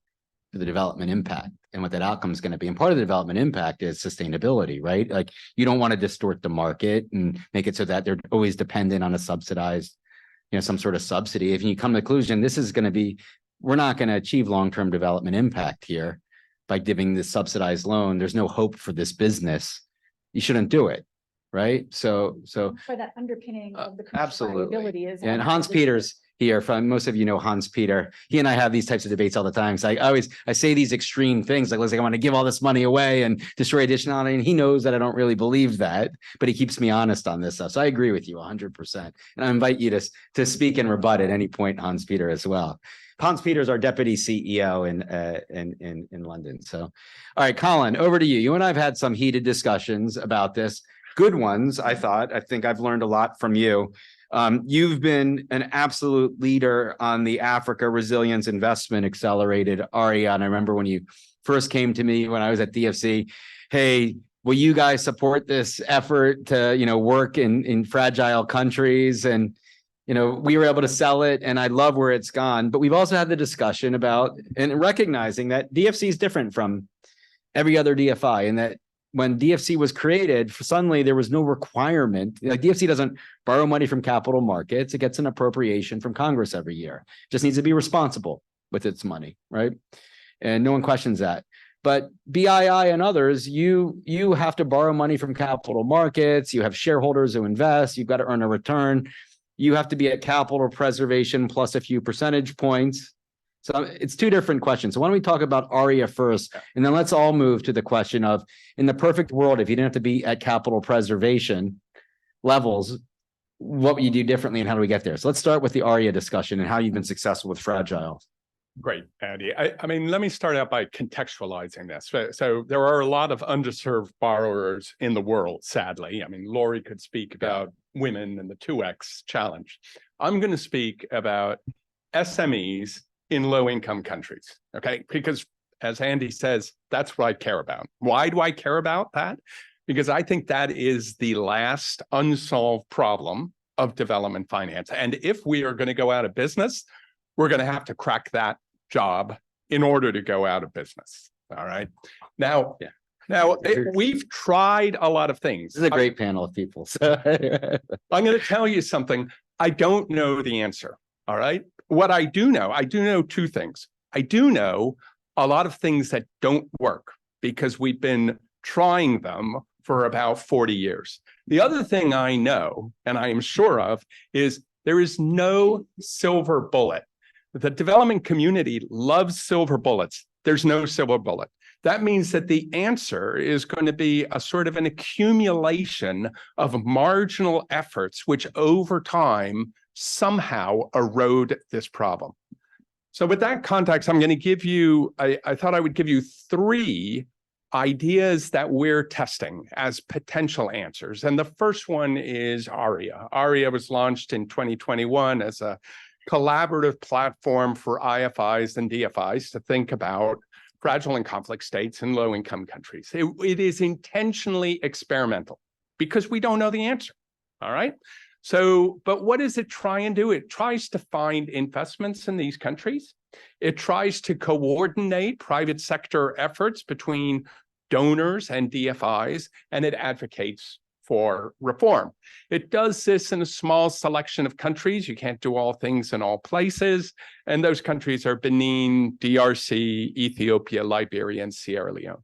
for the development impact and what that outcome is going to be. And part of the development impact is sustainability, right? Like you don't want to distort the market and make it so that they're always dependent on a subsidized, some sort of subsidy. If you come to the conclusion, this is going to be, we're not going to achieve long-term development impact here by giving this subsidized loan. There's no hope for this business. You shouldn't do it, right? So For that underpinning of the commercial absolutely. viability is. And Hans Peters here, from most of you know Hans Peter, he and I have these types of debates all the time. So I say these extreme things like, I want to give all this money away and destroy additionality. And he knows that I don't really believe that, but he keeps me honest on this stuff. So I agree with you 100%. And I invite you to speak and rebut at any point, Hans Peter, as well. Hans Peter is our deputy CEO in London. So, all right, Colin, over to you. You and I have had some heated discussions about this. Good ones, I thought. I think I've learned a lot from you. You've been an absolute leader on the Africa Resilience Investment Accelerated, ARIA. And I remember when you first came to me when I was at DFC, hey, will you guys support this effort to, work in fragile countries? And, we were able to sell it and I love where it's gone. But we've also had the discussion about and recognizing that DFC is different from every other DFI and that when DFC was created, suddenly there was no requirement. Like DFC doesn't borrow money from capital markets. It gets an appropriation from Congress every year. Just needs to be responsible with its money, right? And no one questions that. But BII and others, you have to borrow money from capital markets. You have shareholders who invest. You've got to earn a return. You have to be at capital preservation plus a few percentage points. So it's two different questions. So why don't we talk about ARIA first, and then let's all move to the question of, in the perfect world, if you didn't have to be at capital preservation levels, what would you do differently and how do we get there? So let's start with the ARIA discussion and how you've been successful with fragile. Great, Andy. I mean, let me start out by contextualizing this. So there are a lot of underserved borrowers in the world, sadly. I mean, Lori could speak about women and the 2X challenge. I'm going to speak about SMEs in low-income countries, okay? Because as Andy says, that's what I care about. Why do I care about that? Because I think that is the last unsolved problem of development finance. And if we are going to go out of business, we're going to have to crack that job in order to go out of business, all right? Now, we've tried a lot of things. This is a great panel of people. So. I'm going to tell you something. I don't know the answer, all right? What I do know two things. I do know a lot of things that don't work because we've been trying them for about 40 years. The other thing I know, and I am sure of, is there is no silver bullet. The development community loves silver bullets. There's no silver bullet. That means that the answer is going to be a sort of an accumulation of marginal efforts, which over time somehow erode this problem. So with that context, I'm going to give you, I thought I would give you 3 ideas that we're testing as potential answers. And the first one is ARIA. ARIA was launched in 2021 as a collaborative platform for IFIs and DFIs to think about fragile and conflict states in low-income countries. It is intentionally experimental because we don't know the answer, all right? So, but what does it try and do? It tries to find investments in these countries. It tries to coordinate private sector efforts between donors and DFIs, and it advocates for reform. It does this in a small selection of countries. You can't do all things in all places. And those countries are Benin, DRC, Ethiopia, Liberia, and Sierra Leone.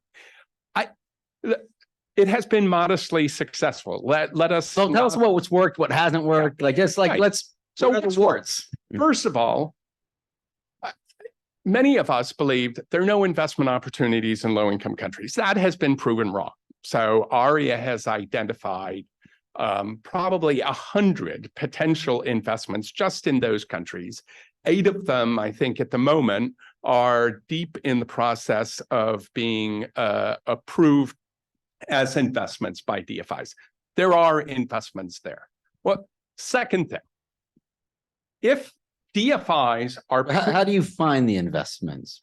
It has been modestly successful. Let us So tell us what's worked, what hasn't worked. Like just like let's. So what are the warts? First of all, many of us believed there are no investment opportunities in low-income countries. That has been proven wrong. So ARIA has identified probably 100 potential investments just in those countries. 8 of them, I think, at the moment are deep in the process of being approved as investments by DFIs. There are investments there. Well, second thing, if DFIs are How do you find the investments?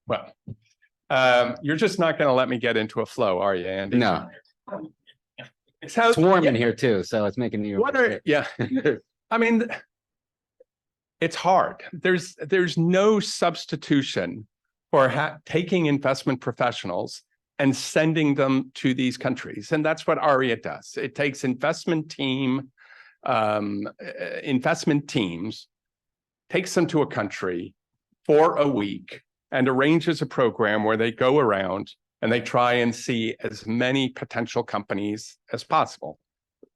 well, you're just not going to let me get into a flow, are you, Andy? No, So, it's warm in here too, so it's making you. yeah. I mean, it's hard. There's no substitution for taking investment professionals and sending them to these countries. And that's what ARIA does. It takes investment teams, takes them to a country for a week and arranges a program where they go around and they try and see as many potential companies as possible.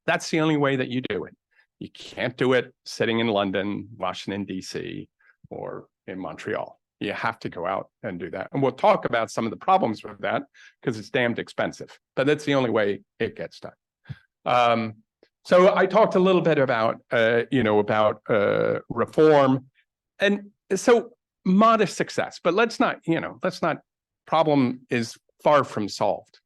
That's the only way that you do it. You can't do it sitting in London, Washington, D.C., or in Montreal. You have to go out and do that. And we'll talk about some of the problems with that because it's damned expensive, but that's the only way it gets done. So I talked a little bit about, reform, and so modest success, but let's not, problem is far from solved.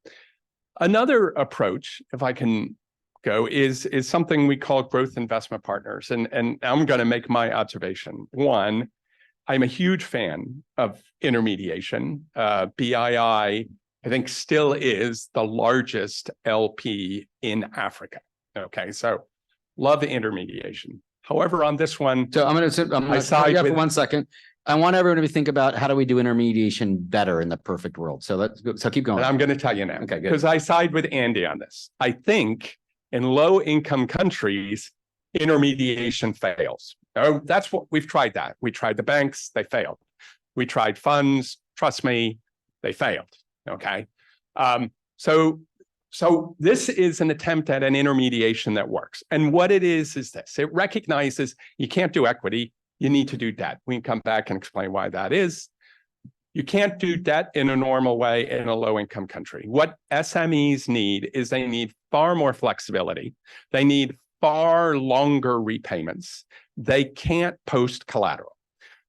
Another approach, if I can go, is something we call growth investment partners. And I'm going to make my observation. One, I'm a huge fan of intermediation. BII, I think, still is the largest LP in Africa. Okay, so love the intermediation. However, on this one, So I'm going to stop you for 1 second. I want everyone to think about how do we do intermediation better in the perfect world. So let's go. So keep going. and I'm going to tell you now, Okay, good. because I side with Andy on this. I think in low-income countries, intermediation fails. Oh, that's what we've tried. That we tried the banks, they failed. We tried funds. Trust me, they failed. Okay, so this is an attempt at an intermediation that works. And what it is this: it recognizes you can't do equity. You need to do debt. We can come back and explain why that is. You can't do debt in a normal way in a low-income country. What SMEs need is they need far more flexibility. They need far longer repayments. They can't post collateral.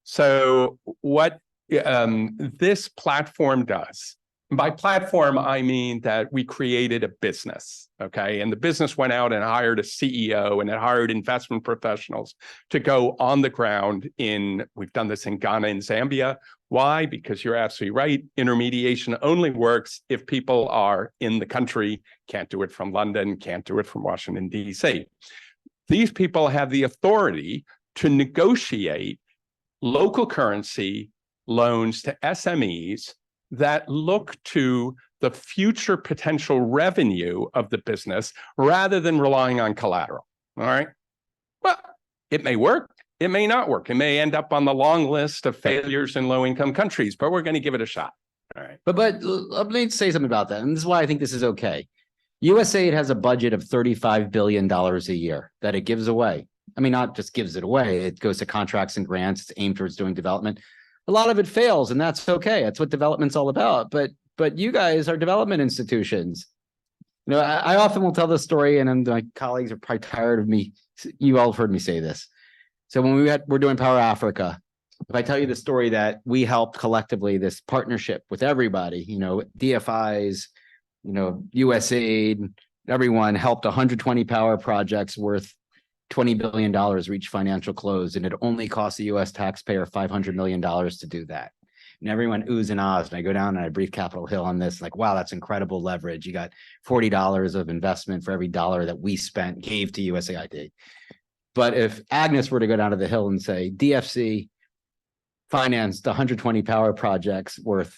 So what this platform does, and by platform, I mean that we created a business, okay? And the business went out and hired a CEO and it hired investment professionals to go on the ground we've done this in Ghana and Zambia. Why? Because you're absolutely right. Intermediation only works if people are in the country, can't do it from London, can't do it from Washington, D.C. These people have the authority to negotiate local currency loans to SMEs that look to the future potential revenue of the business rather than relying on collateral. All right. Well, it may work. It may not work. It may end up on the long list of failures in low-income countries, but we're going to give it a shot. All right. But let me say something about that. And this is why I think this is okay. USAID has a budget of $35 billion a year that it gives away. I mean, not just gives it away. It goes to contracts and grants. It's aimed towards doing development. A lot of it fails, and that's okay. That's what development's all about. But you guys are development institutions. You know, I often will tell this story, and my colleagues are probably tired of me. You all have heard me say this. So when we're doing Power Africa, if I tell you the story that we helped collectively, this partnership with everybody, DFIs, USAID, everyone helped 120 power projects worth $20 billion reach financial close, and it only cost the U.S. taxpayer $500 million to do that. And everyone oohs and ahs. And I go down and I brief Capitol Hill on this, like, wow, that's incredible leverage. You got $40 of investment for every dollar that we gave to USAID. But if Agnes were to go down to the Hill and say, DFC financed 120 power projects worth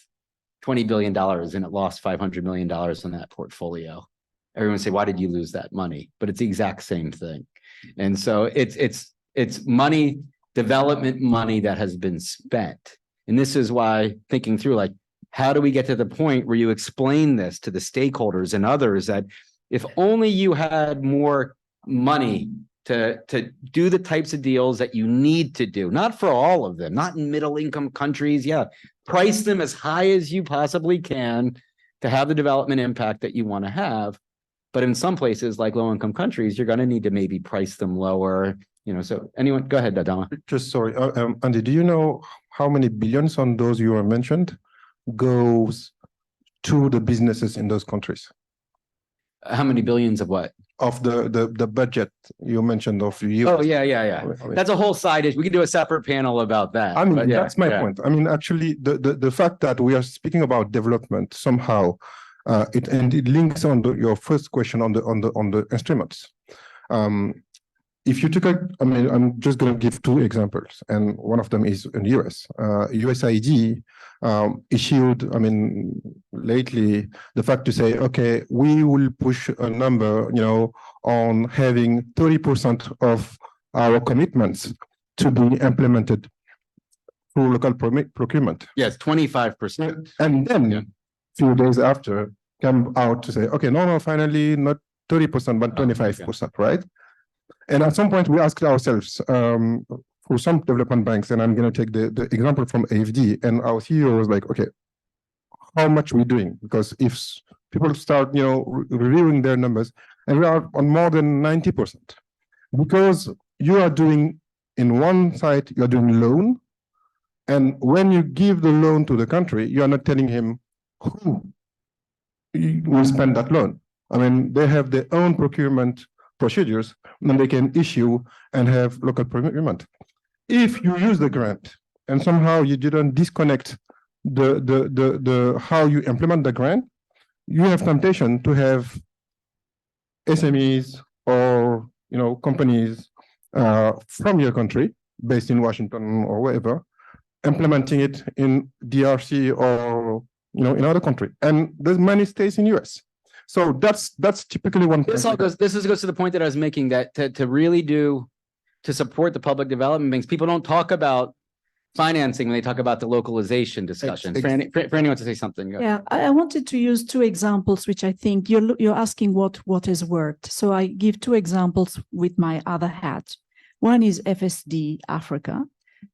$20 billion and it lost $500 million on that portfolio, everyone would say, why did you lose that money? But it's the exact same thing. And so it's money, development money that has been spent. And this is why thinking through, like, how do we get to the point where you explain this to the stakeholders and others that if only you had more money to do the types of deals that you need to do, not for all of them, not in middle income countries. Yeah. Price them as high as you possibly can to have the development impact that you want to have. But in some places like low income countries, you're going to need to maybe price them lower, so anyone, go ahead, Adama. Just sorry, Andy, do you know how many billions on those you were mentioned goes to the businesses in those countries? How many billions of what? Of the budget you mentioned of you. Oh, yeah. I mean, That's a whole side issue. We can do a separate panel about that. I mean, but yeah, that's my yeah. point. I mean, actually, the fact that we are speaking about development somehow, it links on your first question on the instruments. If you took I mean, I'm just going to give two examples, and one of them is in US. USAID issued, I mean, lately the fact to say, okay, we will push a number, on having 30% of our commitments to be implemented through local procurement. Yes, 25%. And then Yeah. few days after come out to say, okay, no, finally not 30%, but 25%, right? And at some point we asked ourselves, for some development banks, and I'm going to take the example from AFD, and our CEO was like, okay, how much are we doing? Because if people start, reviewing their numbers, and we are on more than 90%, because you are doing, in one side, you're doing loan, and when you give the loan to the country, you are not telling him who will spend that loan. I mean, they have their own procurement procedures, and they can issue and have local procurement. If you use the grant and somehow you didn't disconnect the how you implement the grant, you have temptation to have SMEs or companies from your country, based in Washington or wherever, implementing it in DRC or in other country, and the money stays in US. So that's typically one. This goes to the point that I was making, that to really to support the public development banks, people don't talk about financing when they talk about the localization discussion. Franny wants to say something. Go. Yeah, I wanted to use two examples, which I think you're asking what has worked. So I give two examples with my other hat. One is FSD Africa,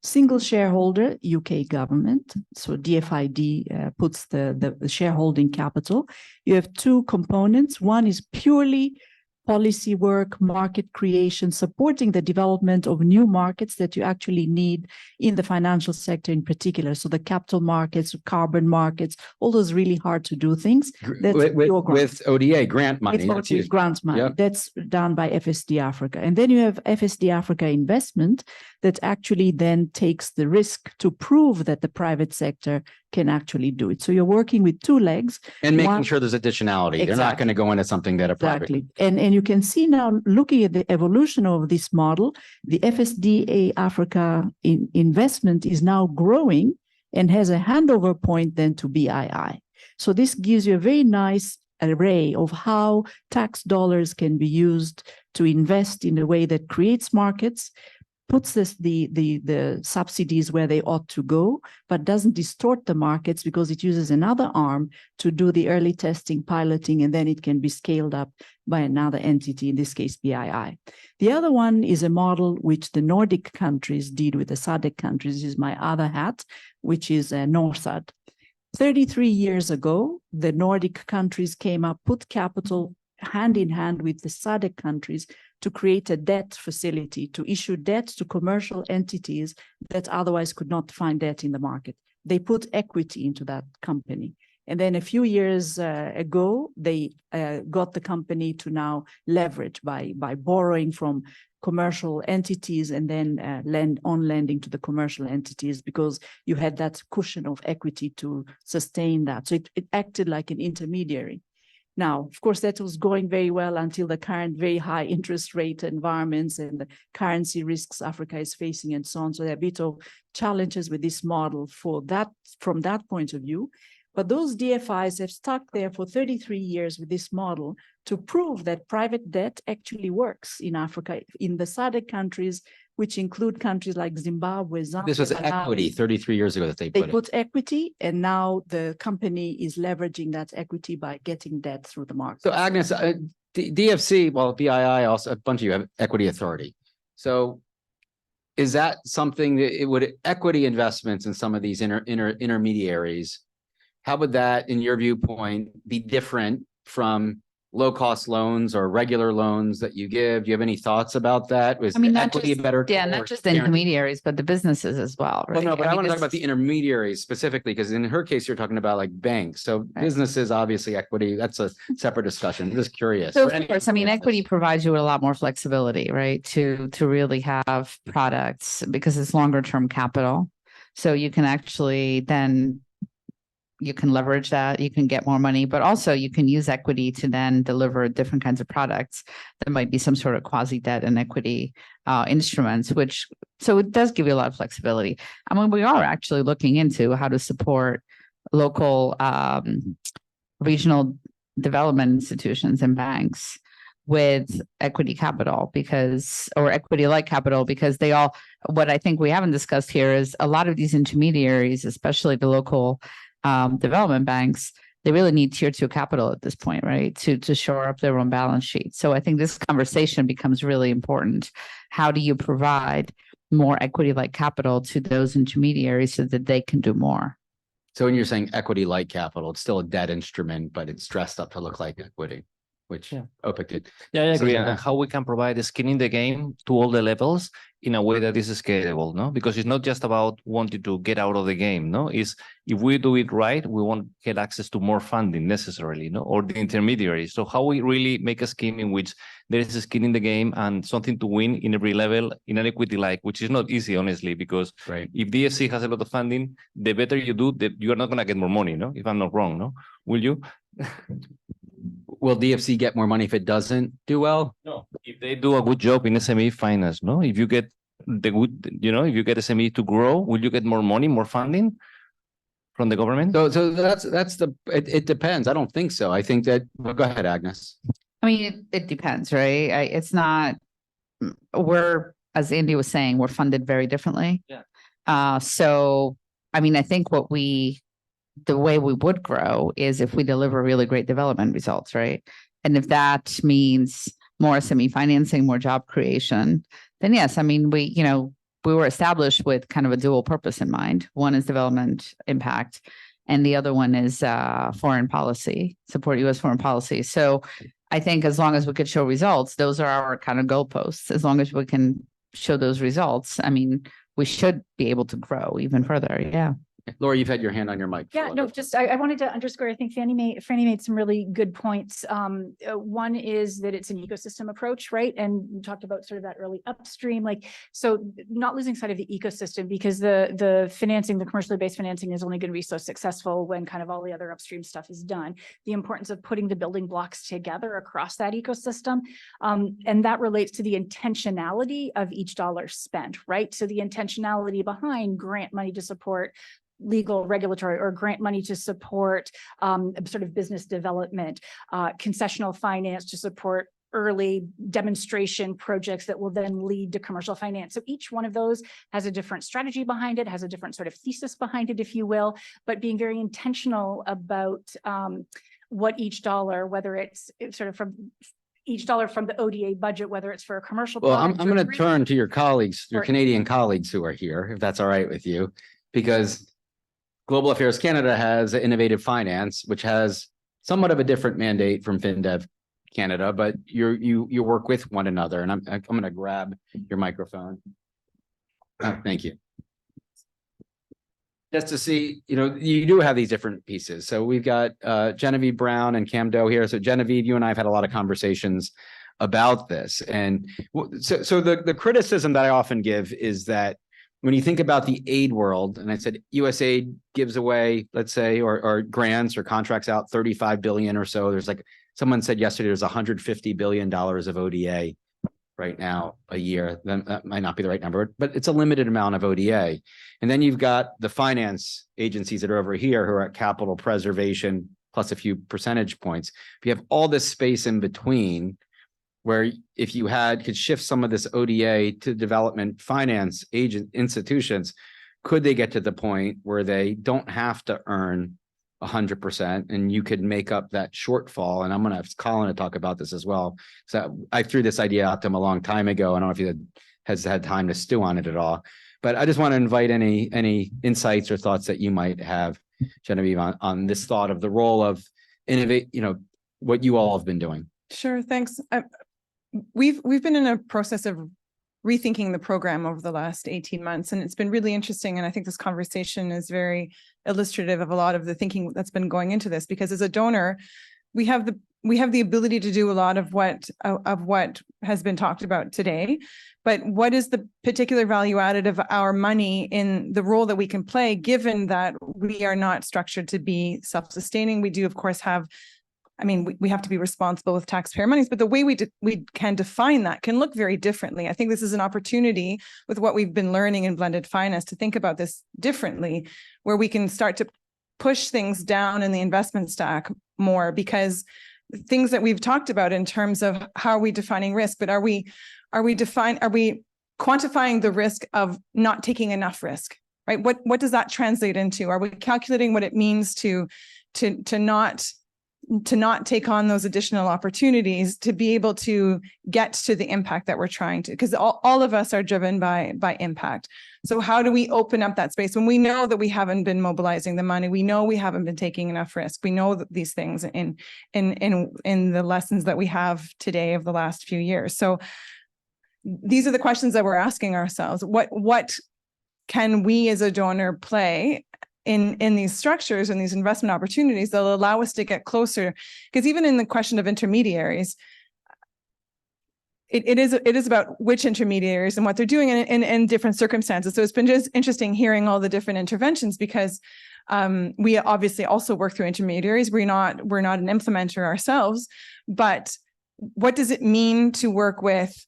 single shareholder, UK government. So DFID puts the shareholding capital. You have two components. One is purely policy work, market creation, supporting the development of new markets that you actually need in the financial sector in particular. So the capital markets, carbon markets, all those really hard to do things. That's with ODA grant money. With grant money. Yep. That's done by FSD Africa. And then you have FSD Africa investment that actually then takes the risk to prove that the private sector can actually do it. So you're working with two legs. And making sure there's additionality. They're not going to go into something that a private. Exactly. And you can see now, looking at the evolution of this model, the FSDA Africa investment is now growing and has a handover point then to BII. So this gives you a very nice array of how tax dollars can be used to invest in a way that creates markets, puts the subsidies where they ought to go, but doesn't distort the markets because it uses another arm to do the early testing, piloting, and then it can be scaled up by another entity, in this case, BII. The other one is a model which the Nordic countries did with the SADC countries. This is my other hat, which is NORSAD. 33 years ago, the Nordic countries came up, put capital hand in hand with the SADC countries to create a debt facility, to issue debt to commercial entities that otherwise could not find debt in the market. They put equity into that company. And then a few years ago, they got the company to now leverage by borrowing from commercial entities and then lending to the commercial entities, because you had that cushion of equity to sustain that. So it acted like an intermediary. Now, of course, that was going very well until the current very high interest rate environments and the currency risks Africa is facing and so on. So there are a bit of challenges with this model for that, from that point of view. But those DFIs have stuck there for 33 years with this model to prove that private debt actually works in Africa, in the SADC countries, which include countries like Zimbabwe, Zambia. This was equity 33 years ago that they put equity, and now the company is leveraging that equity by getting debt through the market. So Agnes, DFC, well, BII also, a bunch of you have equity authority. So is that something that it would, equity investments in some of these intermediaries, how would that, in your viewpoint, be different from low-cost loans or regular loans that you give? Do you have any thoughts about that? Was I mean, not equity just, better? yeah, or not just the guarantee? intermediaries, but the businesses as well, Well, right? no, but I mean, want to talk this about the is- intermediaries specifically, because in her case, you're talking about like banks. So Right. businesses, obviously equity, that's a separate discussion. I'm just curious. So For of any- course, I mean, equity provides you with a lot more flexibility, right? To really have products because it's longer term capital. So you can actually then you can leverage that, you can get more money, but also you can use equity to then deliver different kinds of products. There might be some sort of quasi debt and equity instruments, which so it does give you a lot of flexibility. I mean, we are actually looking into how to support local regional development institutions and banks with equity capital or equity like capital, because they all, what I think we haven't discussed here is a lot of these intermediaries, especially the local development banks, they really need tier 2 capital at this point, right? To shore up their own balance sheet. So I think this conversation becomes really important. How do you provide more equity like capital to those intermediaries so that they can do more? So when you're saying equity like capital, it's still a debt instrument, but it's dressed up to look like equity, which Yeah. OPIC did. Yeah, I agree. So- And how we can provide a skin in the game to all the levels in a way that is scalable, no? Because it's not just about wanting to get out of the game, no? It's if we do it right, we won't get access to more funding necessarily, no? Or the intermediaries. So how we really make a scheme in which there is a skin in the game and something to win in every level in an equity like, which is not easy, honestly, because Right. if DFC has a lot of funding, the better you do, you are not going to get more money, no? If I'm not wrong, no? Will you? Will DFC get more money if it doesn't do well? No, if they do a good job in SME finance, no? If you get the good, if you get SME to grow, will you get more money, more funding from the government? So it depends. I don't think so. I think that, well, go ahead, Agnes. I mean, it depends, right? It's not, as Andy was saying, we're funded very differently. Yeah. So, I mean, I think the way we would grow is if we deliver really great development results, right? And if that means more SME financing, more job creation, then yes, I mean, we were established with kind of a dual purpose in mind. One is development impact, and the other one is foreign policy, support U.S. foreign policy. So I think as long as we could show results, those are our kind of goalposts. As long as we can show those results, I mean, we should be able to grow even further. Yeah. Laura, you've had your hand on your mic. for a Yeah, while. no, just I wanted to underscore, I think Franny made some really good points. One is that it's an ecosystem approach, right? And we talked about sort of that early upstream, so not losing sight of the ecosystem, because the financing, the commercially based financing is only going to be so successful when kind of all the other upstream stuff is done. The importance of putting the building blocks together across that ecosystem. And that relates to the intentionality of each dollar spent, right? So the intentionality behind grant money to support legal, regulatory, or grant money to support sort of business development, concessional finance to support early demonstration projects that will then lead to commercial finance. So each one of those has a different strategy behind it, has a different sort of thesis behind it, if you will, but being very intentional about what each dollar, whether it's sort of from each dollar from the ODA budget, whether it's for a commercial. Well, I'm project or going to turn to your colleagues, your Or- Canadian colleagues who are here, if that's all right with you, because Global Affairs Canada has Innovative Finance, which has somewhat of a different mandate from FinDev Canada, but you work with one another, and I'm going to grab your microphone. Thank you. Just to see, you do have these different pieces. So we've got Genevieve Brown and Cam Doe here. So Genevieve, you and I have had a lot of conversations about this, and so the criticism that I often give is that when you think about the aid world, and I said USAID gives away, let's say, or grants or contracts out 35 billion or so. There's someone said yesterday, there's $150 billion of ODA right now a year. Then that might not be the right number, but it's a limited amount of ODA. And then you've got the finance agencies that are over here who are at capital preservation plus a few percentage points. If you have all this space in between, where if you could shift some of this ODA to development finance agent institutions, could they get to the point where they don't have to earn 100% and you could make up that shortfall? And I'm going to have Colin to talk about this as well. So I threw this idea out to him a long time ago. I don't know if he has had time to stew on it at all, but I just want to invite any insights or thoughts that you might have, Genevieve, on this thought of the role of what you all have been doing. Sure, thanks. We've been in a process of rethinking the program over the last 18 months, and it's been really interesting. And I think this conversation is very illustrative of a lot of the thinking that's been going into this, because as a donor, we have the ability to do a lot of what has been talked about today. But what is the particular value added of our money in the role that we can play, given that we are not structured to be self-sustaining? We do, of course, have, I mean, we have to be responsible with taxpayer monies, but the way we can define that can look very differently. I think this is an opportunity with what we've been learning in blended finance to think about this differently, where we can start to push things down in the investment stack more, because things that we've talked about in terms of how are we defining risk, but are we quantifying the risk of not taking enough risk, right? What does that translate into? Are we calculating what it means to not take on those additional opportunities to be able to get to the impact that we're trying to, because all of us are driven by impact. So how do we open up that space when we know that we haven't been mobilizing the money? We know we haven't been taking enough risk. We know that these things in the lessons that we have today of the last few years. So these are the questions that we're asking ourselves. What can we as a donor play in these structures and these investment opportunities that will allow us to get closer? Because even in the question of intermediaries, it is about which intermediaries and what they're doing in different circumstances. So it's been just interesting hearing all the different interventions, because we obviously also work through intermediaries. We're not an implementer ourselves, but what does it mean to work with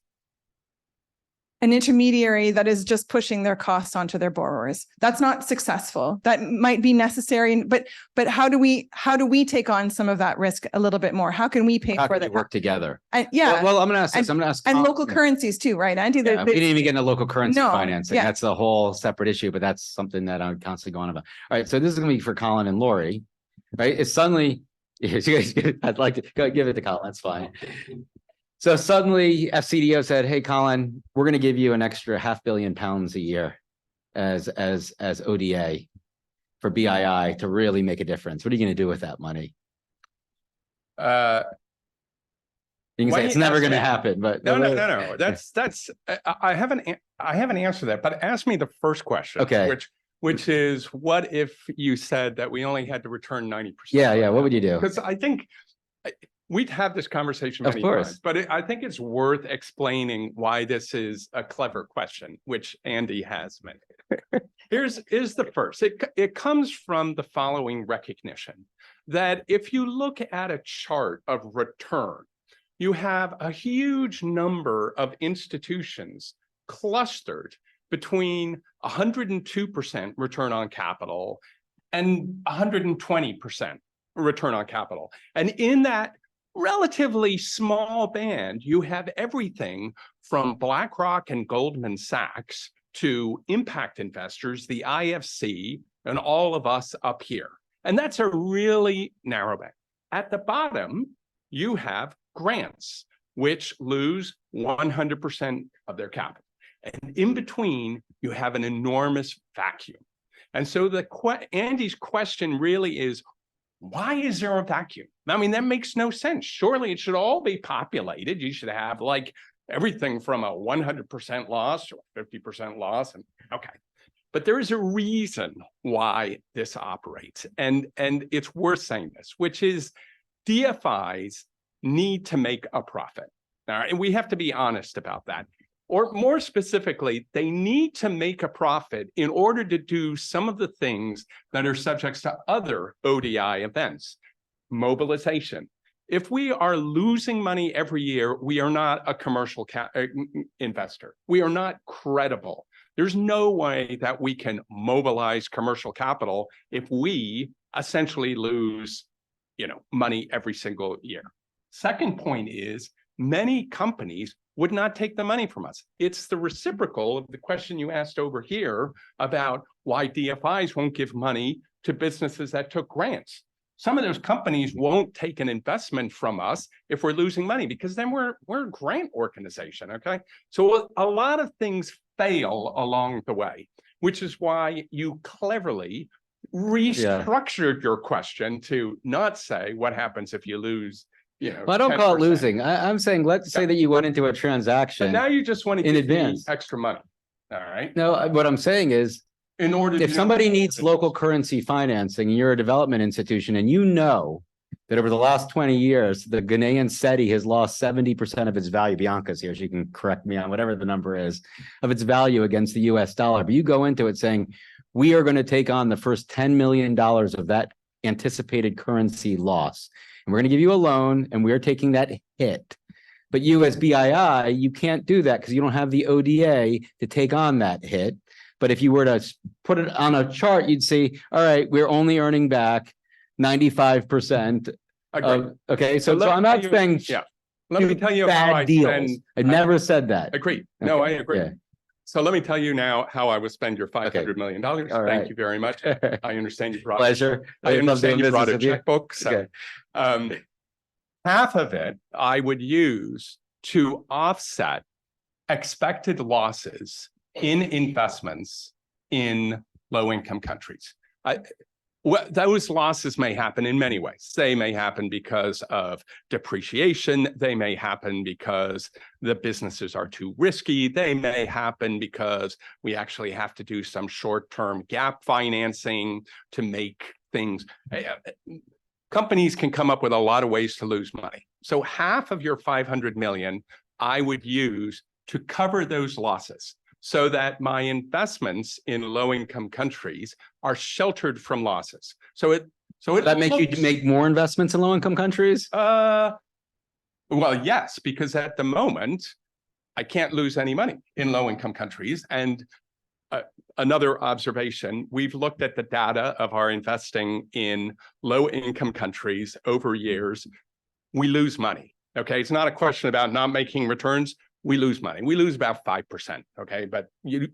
an intermediary that is just pushing their costs onto their borrowers? That's not successful. That might be necessary, but how do we take on some of that risk a little bit more? How can we pay How for can that? we work together? Yeah. Well, I'm going to ask this. I'm going to ask. And local currencies too, right, Andy? Yeah, we didn't even get into local currency No, financing. yeah. That's a whole separate issue, but that's something that I'm constantly going about. All right, so this is going to be for Colin and Lori, right? It's suddenly, I'd like to go give it to Colin. That's fine. So suddenly FCDO said, hey, Colin, we're going to give you an extra £500 million a year as ODA for BII to really make a difference. What are you going to do with that money? You can Why say it's you never ask going to me- happen, but No. That's I haven't answered that, but ask me the first question. Okay. Which is, what if you said that we only had to return 90%? Yeah. What would you do? Because I think we'd have this conversation Of many course. times, but I think it's worth explaining why this is a clever question, which Andy has made. Here's the first. It comes from the following recognition that if you look at a chart of return, you have a huge number of institutions clustered between 102% return on capital and 120% return on capital. And in that relatively small band, you have everything from BlackRock and Goldman Sachs to impact investors, the IFC, and all of us up here. And that's a really narrow band. At the bottom, you have grants, which lose 100% of their capital. And in between, you have an enormous vacuum. And so Andy's question really is, why is there a vacuum? I mean, that makes no sense. Surely it should all be populated. You should have like everything from a 100% loss to a 50% loss. And okay, but there is a reason why this operates. And it's worth saying this, which is DFIs need to make a profit. All right, and we have to be honest about that. Or more specifically, they need to make a profit in order to do some of the things that are subject to other ODI events. Mobilization. If we are losing money every year, we are not a commercial investor. We are not credible. There's no way that we can mobilize commercial capital if we essentially lose, money every single year. Second point is, many companies would not take the money from us. It's the reciprocal of the question you asked over here about why DFIs won't give money to businesses that took grants. Some of those companies won't take an investment from us if we're losing money, because then we're a grant organization, okay? So a lot of things fail along the way, which is why you cleverly restructured your question to not say what happens if you lose you know. Well, I don't call it 10%. losing. I'm saying, let's say that you went into a But transaction. now you just want to in give me advance. extra money. All right. No, what I'm saying is, In order to if somebody needs local currency financing, and you're a development institution, and you know that over the last 20 years, the Ghanaian cedi has lost 70% of its value. Bianca's here, she can correct me on whatever the number is of its value against the US dollar. But you go into it saying, we are going to take on the first $10 million of that anticipated currency loss. And we're going to give you a loan, and we're taking that hit. But you as BII, you can't do that because you don't have the ODA to take on that hit. But if you were to put it on a chart, you'd see, all right, we're only earning back 95%. Okay, so let I'm me not tell you- saying Yeah. Let me tell you how I bad deals. spend. I never said that. Agree. No, I Okay, agree. yeah. So let me tell you now how I would spend your $500 million. All Thank right. you very much. I understand you brought. Pleasure. I love understand doing you brought a business with you. checkbook. So, Okay. half of it I would use to offset expected losses in investments in low-income countries. Well, those losses may happen in many ways. They may happen because of depreciation. They may happen because the businesses are too risky. They may happen because we actually have to do some short-term gap financing to make things. Companies can come up with a lot of ways to lose money. So half of your 500 million, I would use to cover those losses, so that my investments in low-income countries are sheltered from losses. So That make you make more investments in low-income countries? well, yes, because at the moment, I can't lose any money in low-income countries. And another observation, we've looked at the data of our investing in low-income countries over years. We lose money, okay? It's not a question about not making returns. We lose money. We lose about 5%, okay? But you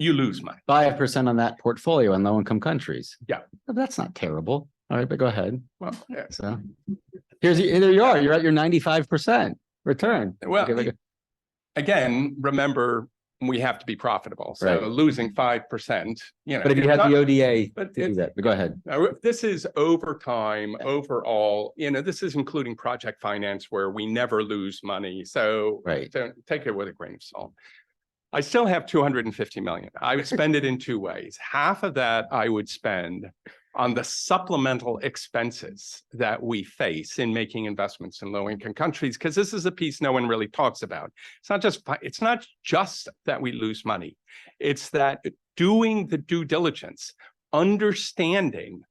lose money. 5% on that portfolio in low-income countries. Yeah. Well, that's not terrible. All right, but go ahead. Well, yeah. So there you are. You're at your 95% return. Well, Okay, but- again, remember, we have to be profitable. So Right. losing 5%, you know. But if you it's have not- the ODA but to do that, but go ahead. Now, this is over time, overall, you know, this is including project finance where we never lose money. So Right. don't take it with a grain of salt. I still have 250 million. I would spend it in two ways. Half of that I would spend on the supplemental expenses that we face in making investments in low-income countries, because this is a piece no one really talks about. It's not just that we lose money. It's that doing the due diligence, understanding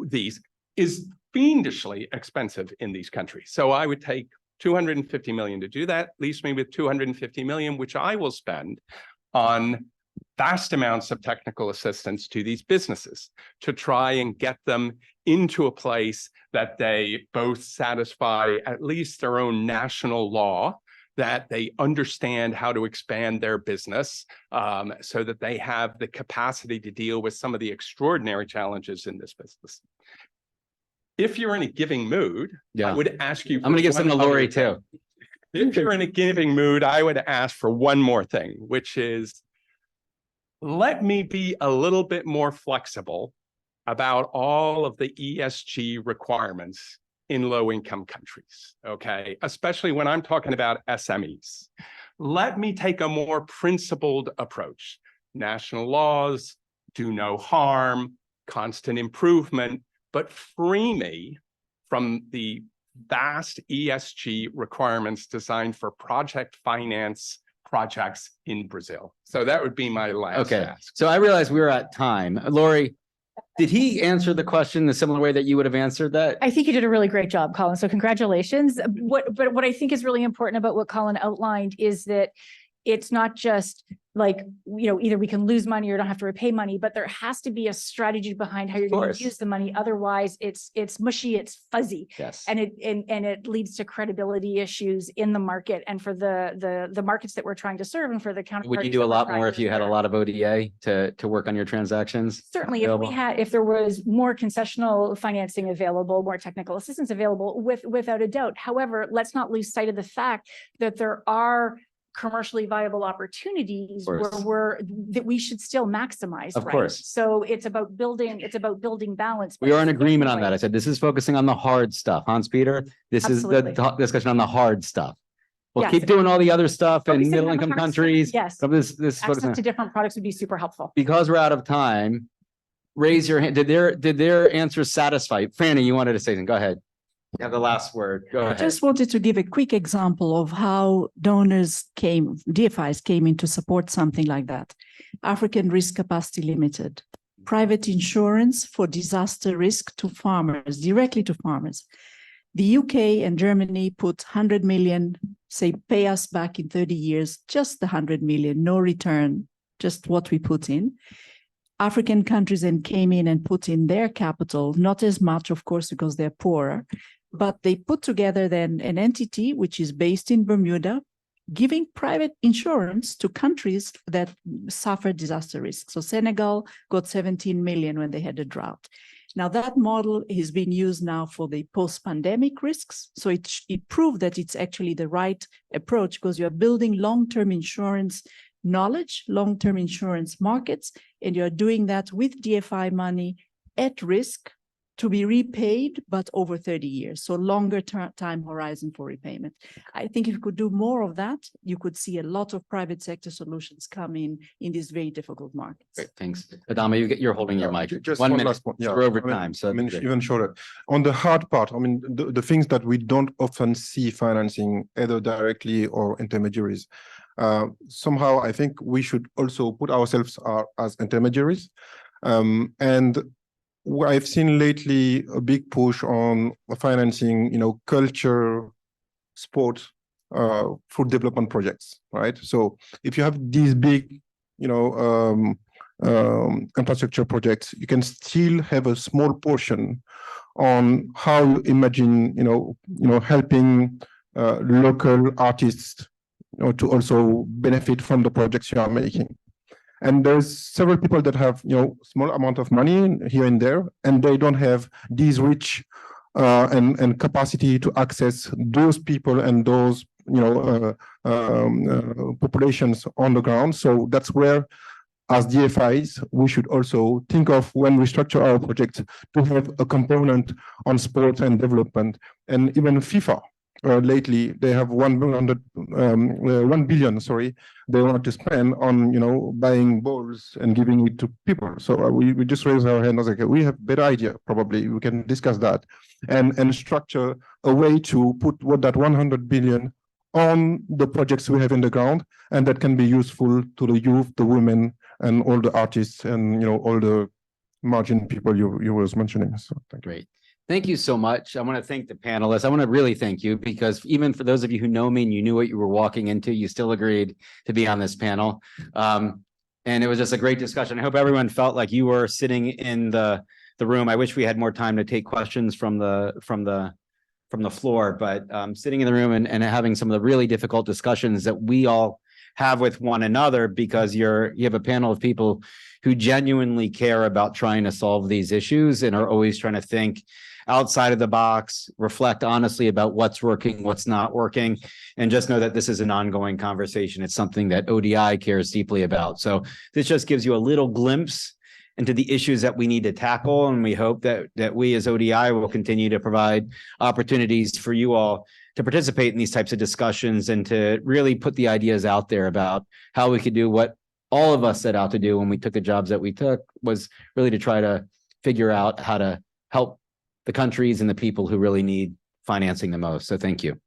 these is fiendishly expensive in these countries. So I would take 250 million to do that, leaves me with 250 million, which I will spend on vast amounts of technical assistance to these businesses to try and get them into a place that they both satisfy at least their own national law, that they understand how to expand their business, so that they have the capacity to deal with some of the extraordinary challenges in this business. If you're in a giving mood, I would ask you. I'm going to give some to Lori too. If you're in a giving mood, I would ask for one more thing, which is, let me be a little bit more flexible about all of the ESG requirements in low-income countries, okay? Especially when I'm talking about SMEs. Let me take a more principled approach. National laws, do no harm, constant improvement, but free me from the vast ESG requirements designed for project finance projects in Brazil. So that would be my last ask. So I realized we were at time. Lori, did he answer the question the similar way that you would have answered that? I think you did a really great job, Colin. So congratulations. But what I think is really important about what Colin outlined is that it's not just like, you know, either we can lose money or don't have to repay money, but there has to be a strategy behind how you're going to use the money. Otherwise, it's mushy, it's fuzzy. Yes. And it leads to credibility issues in the market and for the markets that we're trying to serve and for the counterparties. Would you do a lot more if you had a lot of ODA to work on your transactions? Certainly, if there was more concessional financing available, more technical assistance available, without a doubt. However, let's not lose sight of the fact that there are commercially viable opportunities Of where course. that we should still maximize. Of right? course. So it's about building balance. We but are in it's agreement on that. I right. said, this is focusing on the hard stuff. Hans Peter, this is the Absolutely. discussion on the hard stuff. We'll Yes. keep doing all the other stuff in Focusing on middle the income hard stuff, countries. yes. But this is Access focusing to different products would be super helpful. because we're out of time. Raise your hand. Did their answers satisfy? Franny, you wanted to say something. Go ahead. You have the last word. Go I ahead. just wanted to give a quick example of how DFIs came in to support something like that. African Risk Capacity Limited, private insurance for disaster risk to farmers, directly to farmers. The UK and Germany put 100 million, say, pay us back in 30 years, just the 100 million, no return, just what we put in. African countries then came in and put in their capital, not as much, of course, because they're poorer, but they put together then an entity which is based in Bermuda, giving private insurance to countries that suffer disaster risk. So Senegal got 17 million when they had a drought. Now that model is being used now for the post-pandemic risks. So it proved that it's actually the right approach because you're building long-term insurance knowledge, long-term insurance markets, and you're doing that with DFI money at risk to be repaid, but over 30 years. So longer time horizon for repayment. I think if you could do more of that, you could see a lot of private sector solutions come in these very difficult markets. Great, thanks. Adama, you're holding your mic. Just 1 one minute. last point. So Yeah, we're over I mean- time. So I mean, that'd be great. even shorter. On the hard part, I mean, the things that we don't often see financing either directly or intermediaries. Somehow, I think we should also put ourselves as intermediaries. And I've seen lately a big push on financing, culture, sport, food development projects, right? So if you have these big, infrastructure projects, you can still have a small portion on how you imagine, helping local artists, to also benefit from the projects you are making. And there's several people that have, small amount of money here and there, and they don't have these rich and capacity to access those people and those, populations on the ground. So that's where, as DFIs, we should also think of when we structure our project to have a component on sport and development. And even FIFA, lately, they have 1 billion, they want to spend on, buying balls and giving it to people. So we just raised our hand. I was like, we have better idea, probably. We can discuss that and structure a way to put that 100 billion on the projects we have in the ground, and that can be useful to the youth, the women, and all the artists and, all the margin people you was mentioning. So thank you. Great. Thank you so much. I want to thank the panelists. I want to really thank you because even for those of you who know me and you knew what you were walking into, you still agreed to be on this panel. And it was just a great discussion. I hope everyone felt like you were sitting in the room. I wish we had more time to take questions from the floor, but sitting in the room and having some of the really difficult discussions that we all have with one another, because you have a panel of people who genuinely care about trying to solve these issues and are always trying to think outside of the box, reflect honestly about what's working, what's not working, and just know that this is an ongoing conversation. It's something that ODI cares deeply about. So this just gives you a little glimpse into the issues that we need to tackle. And we hope that we as ODI will continue to provide opportunities for you all to participate in these types of discussions and to really put the ideas out there about how we could do what all of us set out to do when we took the jobs that we took, was really to try to figure out how to help the countries and the people who really need financing the most. So thank you.